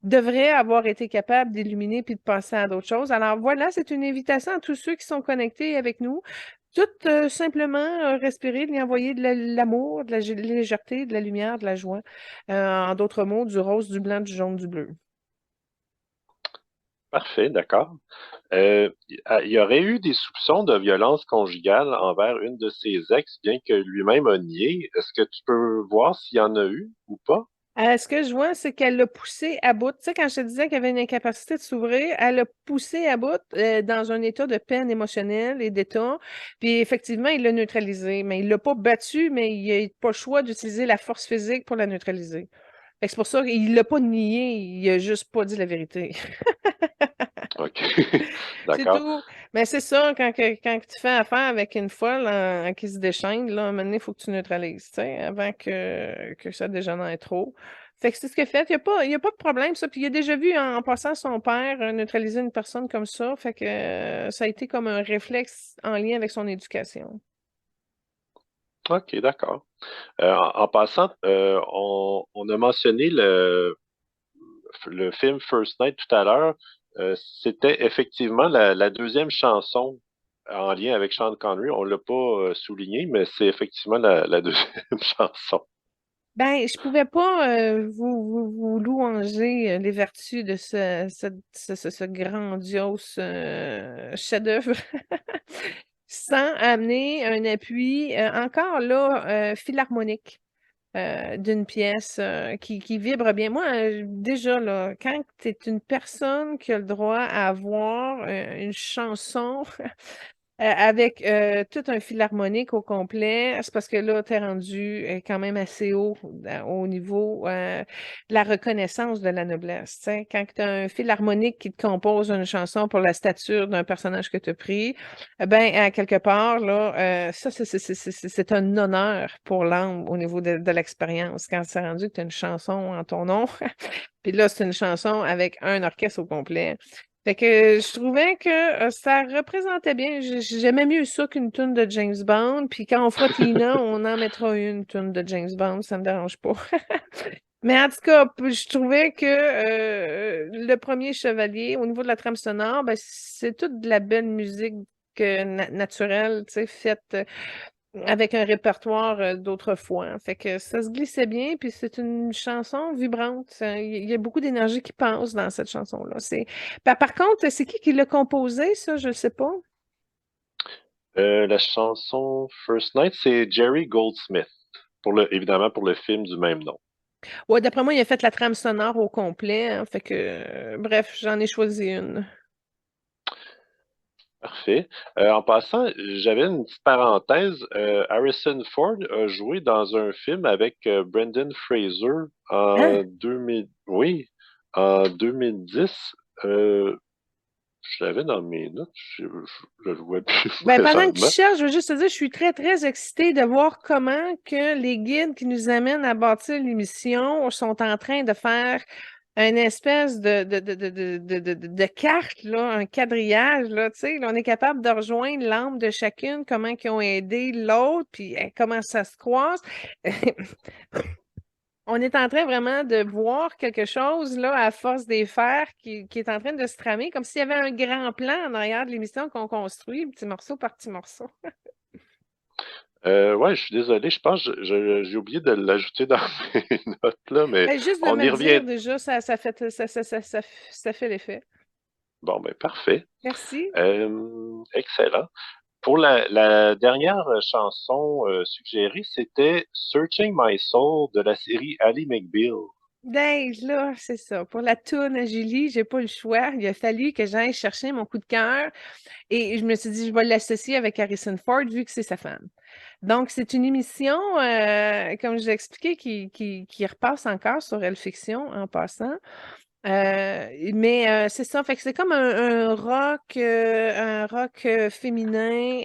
devrait avoir été capable d'illuminer puis de passer à d'autres choses. Alors voilà, c'est une invitation à tous ceux qui sont connectés avec nous. Tout simplement respirer, lui envoyer de l'amour, de la légèreté, de la lumière, de la joie. En d'autres mots, du rose, du blanc, du jaune, du bleu. Parfait, d'accord. Il y aurait eu des soupçons de violence conjugale envers une de ses ex, bien que lui-même a nié. Est-ce que tu peux voir s'il y en a eu ou pas? Ce que je vois, c'est qu'elle l'a poussé à bout. Tu sais, quand je te disais qu'il y avait une incapacité de s'ouvrir, elle l'a poussé à bout dans un état de peine émotionnelle et d'état. Puis effectivement, il l'a neutralisé. Mais il l'a pas battu, mais il n'a pas le choix d'utiliser la force physique pour la neutraliser. Fait que c'est pour ça qu'il l'a pas nié, il a juste pas dit la vérité. OK. C'est D'accord. tout. Mais c'est ça, quand tu fais affaire avec une folle qui se déchaîne, là, à un moment donné, il faut que tu neutralises, tu sais, avant que ça dégénère trop. Fait que c'est ce qu'il a fait. Il y a pas de problème, ça. Puis il a déjà vu en passant son père neutraliser une personne comme ça. Fait que ça a été comme un réflexe en lien avec son éducation. OK, d'accord. En passant, on a mentionné le film First Night tout à l'heure. C'était effectivement la deuxième chanson en lien avec Sean Connery. On l'a pas souligné, mais c'est effectivement la deuxième chanson. Ben, je pouvais pas vous louanger les vertus de ce grandiose chef-d'œuvre sans amener un appui encore là philharmonique d'une pièce qui vibre bien. Moi, déjà, là, quand tu es une personne qui a le droit à avoir une chanson avec tout un philharmonique au complet, c'est parce que là, tu es rendu quand même assez haut au niveau de la reconnaissance de la noblesse. Tu sais. Quand tu as un philharmonique qui te compose une chanson pour la stature d'un personnage que tu as pris, ben, à quelque part, là, ça, c'est un honneur pour l'âme au niveau de l'expérience. Quand c'est rendu que tu as une chanson en ton nom, puis là, c'est une chanson avec un orchestre au complet. Fait que je trouvais que ça représentait bien. J'aimais mieux ça qu'une tune de James Bond. Puis quand on fera Tina, on en mettra une tune de James Bond, ça me dérange pas. Mais en tout cas, je trouvais que le premier Chevalier, au niveau de la trame sonore, ben, c'est toute de la belle musique naturelle, tu sais, faite avec un répertoire d'autrefois. Hein. Fait que ça se glissait bien, puis c'est une chanson vibrante. Il y a beaucoup d'énergie qui passe dans cette chanson-là. Par contre, c'est qui l'a composé, ça? Je ne sais pas. La chanson First Night, c'est Jerry Goldsmith, évidemment pour le film du même nom. Ouais, d'après moi, il a fait la trame sonore au complet. Hein. Fait que, bref, j'en ai choisi une. Parfait. En passant, j'avais une petite parenthèse. Harrison Ford a joué dans un film avec Brendan Fraser en Hein? 2000, oui, en 2010. Euh, je l'avais dans mes notes, je le vois plus Ben, pendant que tu présentement. cherches, je veux juste te dire, je suis très, très excitée de voir comment que les guides qui nous amènent à bâtir l'émission sont en train de faire une espèce de carte, là, un quadrillage, là, tu sais, là, on est capable de rejoindre l'âme de chacune, comment ils ont aidé l'autre, puis comment ça se croise. On est en train vraiment de voir quelque chose, là, à force des fers, qui est en train de se tramer, comme s'il y avait un grand plan en arrière de l'émission qu'on construit, petit morceau par petit morceau. Ouais, je suis désolé, je pense que j'ai oublié de l'ajouter dans mes notes, là, mais Ben, juste de on me y le dire, revient. déjà, ça fait, ça fait l'effet. Bon, ben parfait. Merci. Excellent. Pour la dernière chanson suggérée, c'était Searching My Soul de la série Ally McBeal. Ben, là, c'est ça. Pour la toune à Julie, j'ai pas le choix. Il a fallu que j'aille chercher mon coup de cœur et je me suis dit, je vais l'associer avec Harrison Ford vu que c'est sa femme. Donc, c'est une émission, comme je l'ai expliqué, qui repasse encore sur Elle-Fiction en passant. Mais c'est ça, fait que c'est comme un rock féminin,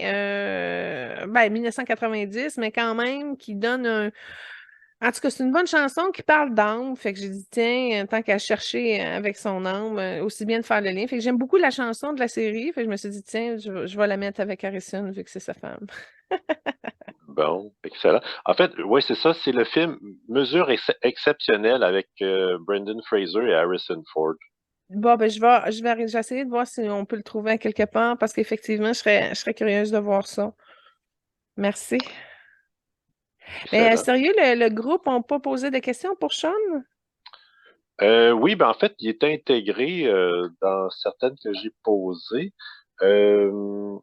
ben 1990, mais quand même qui donne un. En tout cas, c'est une bonne chanson qui parle d'âme. Fait que j'ai dit, tiens, tant qu'à chercher avec son âme, aussi bien de faire le lien. Fait que j'aime beaucoup la chanson de la série. Fait que je me suis dit, tiens, je vais la mettre avec Harrison vu que c'est sa femme. Bon, excellent. En fait, oui, c'est ça, c'est le film Mesure exceptionnelle avec Brendan Fraser et Harrison Ford. Bon, ben, je vais essayer de voir si on peut le trouver à quelque part parce qu'effectivement, je serais curieuse de voir ça. Merci. Mais Excellent. sérieux, le groupe n'a pas posé de questions pour Sean? Oui, ben en fait, il est intégré dans certaines que j'ai posées. Euh,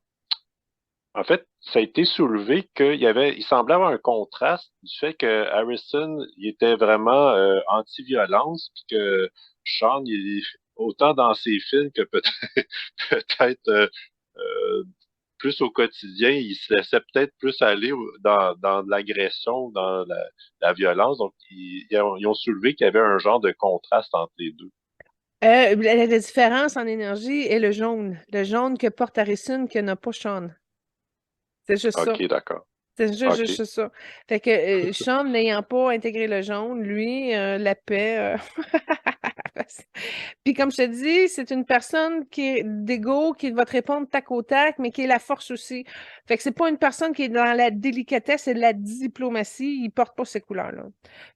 En fait, ça a été soulevé il semblait avoir un contraste du fait que Harrison, il était vraiment anti-violence, puis que Sean, il est autant dans ses films que peut-être peut-être euh, plus au quotidien, il se laissait peut-être plus aller dans de l'agression, dans la violence. Donc, ils ont soulevé qu'il y avait un genre de contraste entre les deux. La différence en énergie est le jaune. Le jaune que porte Harrison que n'a pas Sean. C'est juste ça. OK, d'accord. C'est juste OK. ça. Fait que Sean, n'ayant pas intégré le jaune, lui, la paix. Puis comme je te dis, c'est une personne qui est d'égo, qui va te répondre tac au tac, mais qui est la force aussi. Fait que c'est pas une personne qui est dans la délicatesse et la diplomatie. Il porte pas ces couleurs-là.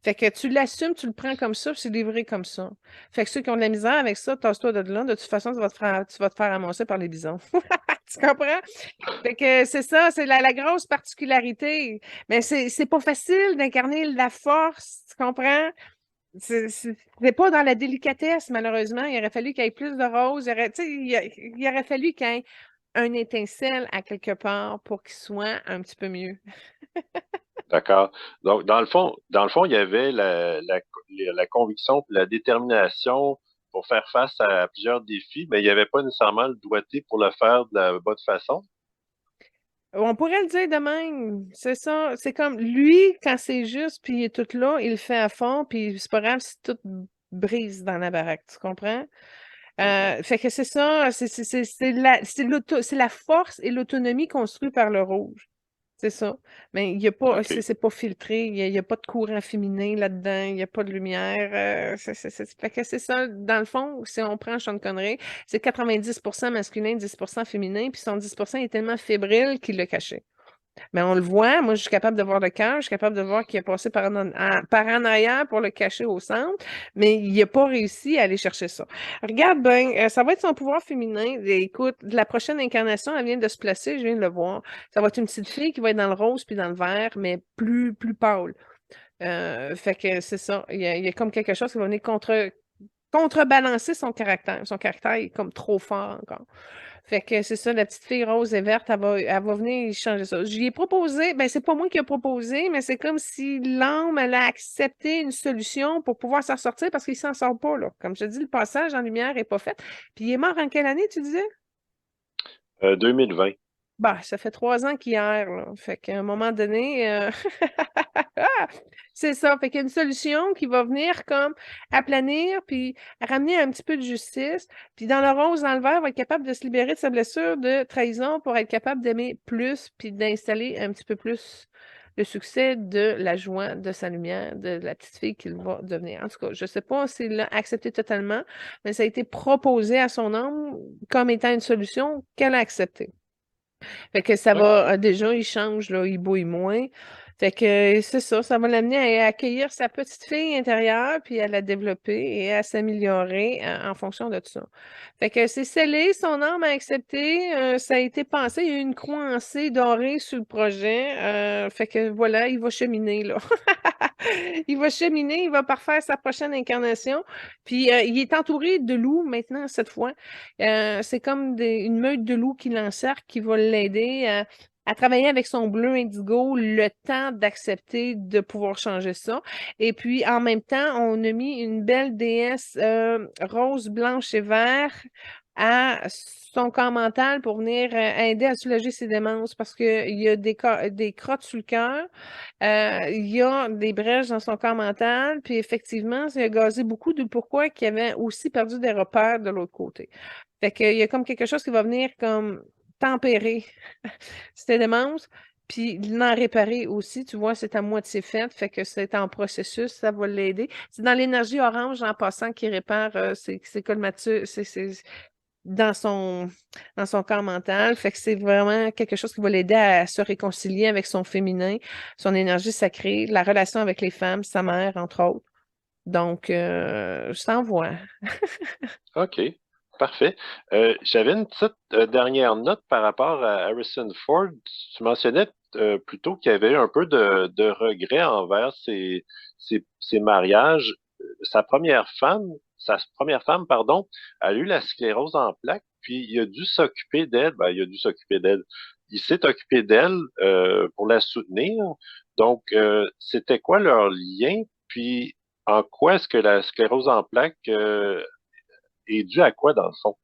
Fait que tu l'assumes, tu le prends comme ça, puis c'est livré comme ça. Fait que ceux qui ont de la misère avec ça, tasse-toi de là. De toute façon, tu vas te faire ramasser par les bisons. Tu comprends? Fait que c'est ça, c'est la grosse particularité. Mais c'est pas facile d'incarner la force, tu comprends? C'est pas dans la délicatesse, malheureusement. Il aurait fallu qu'il y ait plus de rose. Tu sais, il aurait fallu qu'il y ait un étincelle à quelque part pour qu'il soit un petit peu mieux. D'accord. Donc, dans le fond, il y avait la conviction et la détermination pour faire face à plusieurs défis, mais il n'y avait pas nécessairement le doigté pour le faire de la bonne façon. On pourrait le dire de même. C'est ça. C'est comme lui, quand c'est juste, puis il est tout là, il le fait à fond, puis c'est pas grave si tout brise dans la baraque. Tu comprends? Mhm. Fait que c'est ça, c'est la force et l'autonomie construite par le rouge. C'est ça. Mais il y a pas, c'est OK. c'est pas filtré, il y a pas de courant féminin là-dedans, il n'y a pas de lumière. Fait que c'est ça, dans le fond, si on prend Sean Connery, c'est 90% masculin, 10% féminin, puis son 10% est tellement fébrile qu'il l'a caché. Mais on le voit, moi, je suis capable de voir le cœur, je suis capable de voir qu'il est passé par en arrière pour le cacher au centre, mais il n'a pas réussi à aller chercher ça. Regarde bien, ça va être son pouvoir féminin. Et écoute, la prochaine incarnation, elle vient de se placer, je viens de le voir. Ça va être une petite fille qui va être dans le rose puis dans le vert, mais plus pâle. Fait que c'est ça. Il y a comme quelque chose qui va venir contrebalancer son caractère. Son caractère est comme trop fort encore. Fait que c'est ça, la petite fille rose et verte, elle va venir changer ça. J'y ai proposé, ben c'est pas moi qui ai proposé, mais c'est comme si l'âme, elle a accepté une solution pour pouvoir s'en sortir parce qu'il s'en sort pas, là. Comme je te dis, le passage en lumière est pas fait. Puis il est mort en quelle année, tu disais? 2020. Bah, ça fait 3 ans qu'hier, là. Fait qu'à un moment donné, c'est ça. Fait qu'il y a une solution qui va venir comme aplanir, puis ramener un petit peu de justice. Puis dans le rose, dans le vert, va être capable de se libérer de sa blessure de trahison pour être capable d'aimer plus, puis d'installer un petit peu plus le succès de la joie, de sa lumière, de la petite fille qu'il va devenir. En tout cas, je ne sais pas s'il l'a accepté totalement, mais ça a été proposé à son âme comme étant une solution qu'elle a acceptée. Fait que ça va, OK. déjà, il change, là, il bouille moins. Fait que c'est ça va l'amener à accueillir sa petite fille intérieure, puis à la développer et à s'améliorer en fonction de tout ça. Fait que c'est scellé, son âme a accepté, ça a été pensé, il y a eu une croix en C dorée sur le projet. Fait que voilà, il va cheminer, là. Il va cheminer, il va parfaire sa prochaine incarnation. Puis il est entouré de loups maintenant, cette fois. C'est comme une meute de loups qui l'encercle, qui va l'aider à travailler avec son bleu indigo le temps d'accepter de pouvoir changer ça. Et puis, en même temps, on a mis une belle déesse rose, blanche et vert à son corps mental pour venir aider à soulager ses démences parce qu'il y a des crottes sur le cœur, il y a des brèches dans son corps mental, puis effectivement, ça a gazé beaucoup de pourquoi qu'il avait aussi perdu des repères de l'autre côté. Fait qu'il y a comme quelque chose qui va venir comme tempérer cette démence, puis l'en réparer aussi. Tu vois, c'est à moitié fait, fait que c'est en processus, ça va l'aider. C'est dans l'énergie orange en passant qui répare ses colmatures, dans son, dans son corps mental. Fait que c'est vraiment quelque chose qui va l'aider à se réconcilier avec son féminin, son énergie sacrée, la relation avec les femmes, sa mère, entre autres. Donc, je t'envoie. OK, parfait. J'avais une petite dernière note par rapport à Harrison Ford. Tu mentionnais plutôt qu'il y avait eu un peu de regret envers ses mariages. Sa première femme, pardon, a eu la sclérose en plaques, puis il a dû s'occuper d'elle. Ben, il a dû s'occuper d'elle. Il s'est occupé d'elle pour la soutenir. Donc, c'était quoi leur lien? Puis, en quoi est-ce que la sclérose en plaques est dû à quoi, dans le fond?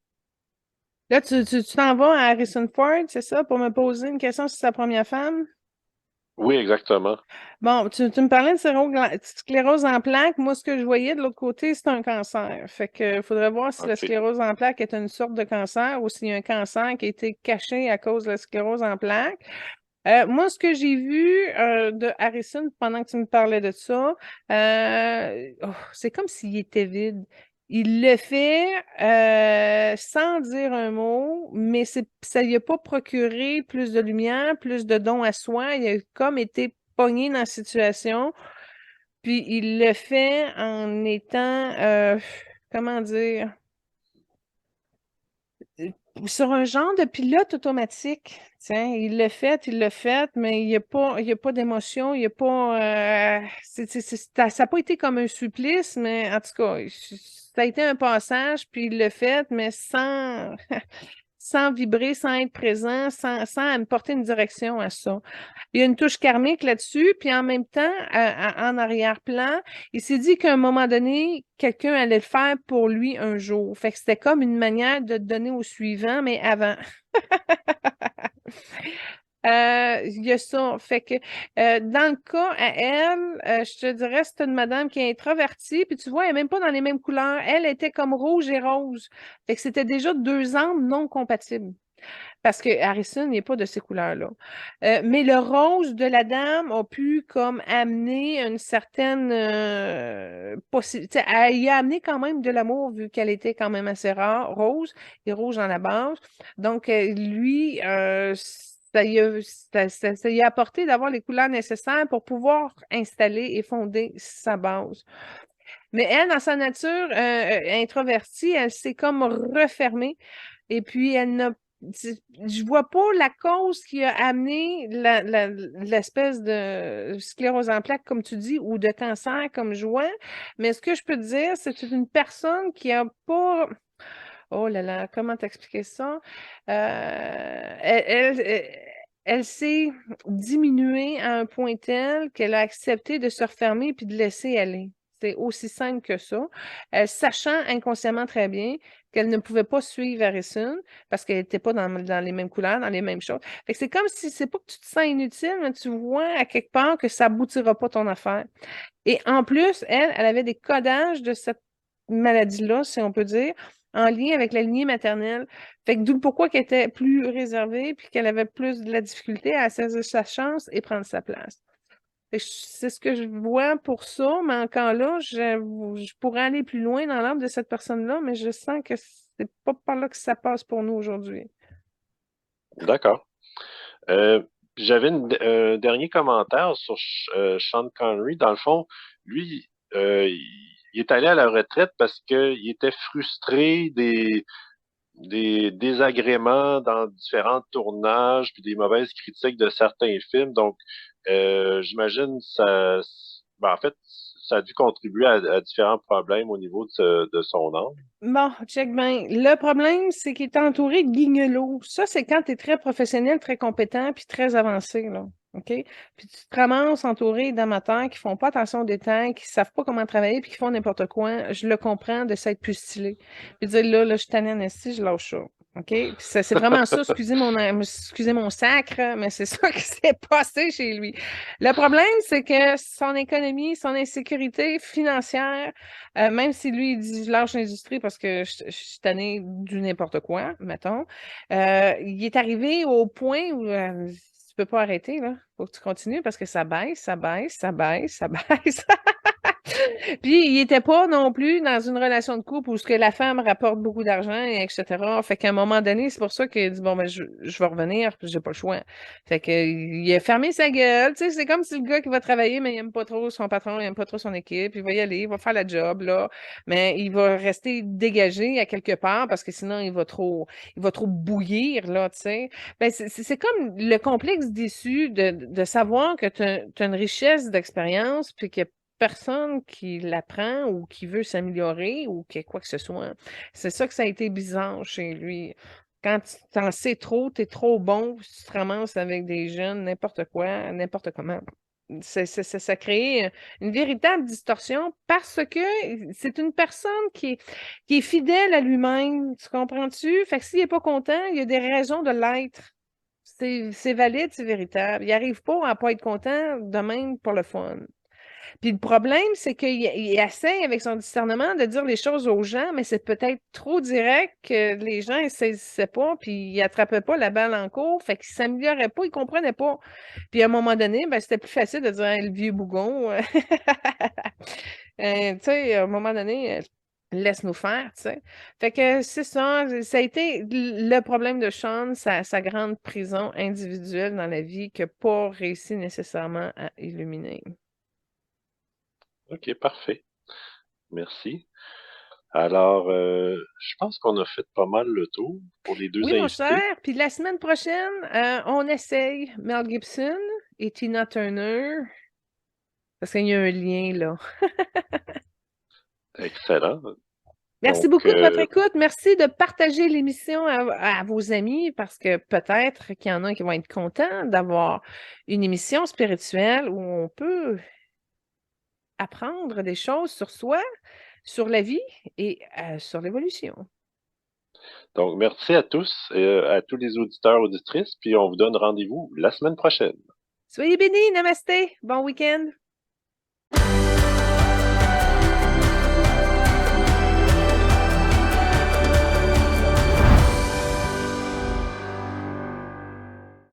Là, tu t'en vas à Harrison Ford, c'est ça, pour me poser une question sur sa première femme? Oui, exactement. Bon, tu me parlais de sclérose en plaques. Moi, ce que je voyais de l'autre côté, c'est un cancer. Fait que faudrait voir si la OK. sclérose en plaques est une sorte de cancer ou s'il y a un cancer qui a été caché à cause de la sclérose en plaques. Moi, ce que j'ai vu de Harrison pendant que tu me parlais de ça, c'est comme s'il était vide. Il le fait sans dire un mot, mais ça lui a pas procuré plus de lumière, plus de dons à soi. Il a comme été pogné dans la situation, puis il le fait en étant, comment dire, euh, sur un genre de pilote automatique. Tiens, il l'a fait, mais il y a pas d'émotion, il y a pas. Ça n'a pas été comme un supplice, mais en tout cas, ça a été un passage, puis il l'a fait, mais sans, sans vibrer, sans être présent, sans me porter une direction à ça. Il y a une touche karmique là-dessus, puis en même temps, en arrière-plan, il s'est dit qu'à un moment donné, quelqu'un allait le faire pour lui un jour. Fait que c'était comme une manière de donner au suivant, mais avant. Il y a ça. Fait que dans le cas à elle, je te dirais, c'est une madame qui est introvertie, puis tu vois, elle n'est même pas dans les mêmes couleurs. Elle était comme rouge et rose. Fait que c'était déjà deux âmes non compatibles. Parce que Harrison n'est pas de ces couleurs-là. Mais le rose de la dame a pu comme amener une certaine possibilité. Elle y a amené quand même de l'amour vu qu'elle était quand même assez rare, rose et rouge dans la base. Donc, lui, ça lui a apporté d'avoir les couleurs nécessaires pour pouvoir installer et fonder sa base. Mais elle, dans sa nature introvertie, elle s'est comme refermée. Et puis, je vois pas la cause qui a amené l'espèce de sclérose en plaques, comme tu dis, ou de cancer, comme je vois. Mais ce que je peux te dire, c'est une personne qui a pas. Oh là là, comment t'expliquer ça? Elle s'est diminuée à un point tel qu'elle a accepté de se refermer puis de laisser aller. C'est aussi simple que ça. Sachant inconsciemment très bien qu'elle ne pouvait pas suivre Harrison parce qu'elle n'était pas dans les mêmes couleurs, dans les mêmes choses. Fait que c'est comme si c'est pas que tu te sens inutile, mais tu vois à quelque part que ça aboutira pas ton affaire. Et en plus, elle avait des codages de cette maladie-là, si on peut dire, en lien avec la lignée maternelle. Fait que d'où pourquoi qu'elle était plus réservée puis qu'elle avait plus de la difficulté à saisir sa chance et prendre sa place. C'est ce que je vois pour ça, mais encore là, je pourrais aller plus loin dans l'âme de cette personne-là, mais je sens que c'est pas par là que ça passe pour nous aujourd'hui. D'accord. J'avais un dernier commentaire sur Sean Connery. Dans le fond, lui, il est allé à la retraite parce qu'il était frustré des désagréments dans différents tournages, puis des mauvaises critiques de certains films. Donc, j'imagine en fait, ça a dû contribuer à différents problèmes au niveau de son âme. Bon, check bien. Le problème, c'est qu'il est entouré de guignolos. Ça, c'est quand tu es très professionnel, très compétent, puis très avancé, là. OK? Puis tu te ramasses entouré d'amateurs qui font pas attention aux détails, qui savent pas comment travailler, puis qui font n'importe quoi. Je le comprends de s'être plus stylé. Puis dire là, je suis tannée en esti, je lâche ça. OK? Puis c'est vraiment ça, excusez mon sacre, mais c'est ça qui s'est passé chez lui. Le problème, c'est que son économie, son insécurité financière, même si lui, il dit je lâche l'industrie parce que je suis tannée du n'importe quoi, mettons, il est arrivé au point où tu peux pas arrêter, là. Faut que tu continues parce que ça baisse, ça baisse, ça baisse, ça baisse. Puis, il était pas non plus dans une relation de couple où ce que la femme rapporte beaucoup d'argent, et etc. Fait qu'à un moment donné, c'est pour ça qu'il a dit, bon, ben, je vais revenir, puis j'ai pas le choix. Fait que, il a fermé sa gueule. Tu sais, c'est comme si le gars qui va travailler, mais il aime pas trop son patron, il aime pas trop son équipe, il va y aller, il va faire la job, là. Mais il va rester dégagé à quelque part parce que sinon, il va trop bouillir, là, tu sais. Ben, c'est comme le complexe déçu de savoir que tu as une richesse d'expérience, puis que personne qui l'apprend ou qui veut s'améliorer ou que quoi que ce soit. C'est ça que ça a été bizarre chez lui. Quand tu t'en sais trop, tu es trop bon, puis tu te ramasses avec des jeunes, n'importe quoi, n'importe comment. Ça crée une véritable distorsion parce que c'est une personne qui est fidèle à lui-même. Tu comprends-tu? Fait que s'il n'est pas content, il y a des raisons de l'être. C'est valide, c'est véritable. Il n'arrive pas à ne pas être content de même pour le fun. Puis le problème, c'est qu'il essaie avec son discernement de dire les choses aux gens, mais c'est peut-être trop direct que les gens ne saisissaient pas, puis ils n'attrapaient pas la balle en cours, fait qu'ils ne s'amélioraient pas, ils ne comprenaient pas. Puis à un moment donné, ben, c'était plus facile de dire Hey, le vieux bougon. Tu sais, à un moment donné, laisse-nous faire, tu sais. Fait que c'est ça, ça a été le problème de Sean, sa grande prison individuelle dans la vie qu'il n'a pas réussi nécessairement à illuminer. OK, parfait. Merci. Alors, je pense qu'on a fait pas mal le tour pour les deux Oui, mon cher. invités. Puis la semaine prochaine, on essaye Mel Gibson et Tina Turner, parce qu'il y a un lien là. Excellent. Merci Donc, beaucoup de votre écoute. Merci de partager l'émission à vos amis, parce que peut-être qu'il y en a qui vont être contents d'avoir une émission spirituelle où on peut apprendre des choses sur soi, sur la vie et sur l'évolution. donc, merci à tous et à tous les auditeurs, auditrices, puis on vous donne rendez-vous la semaine prochaine. Soyez bénis, namasté, bon week-end.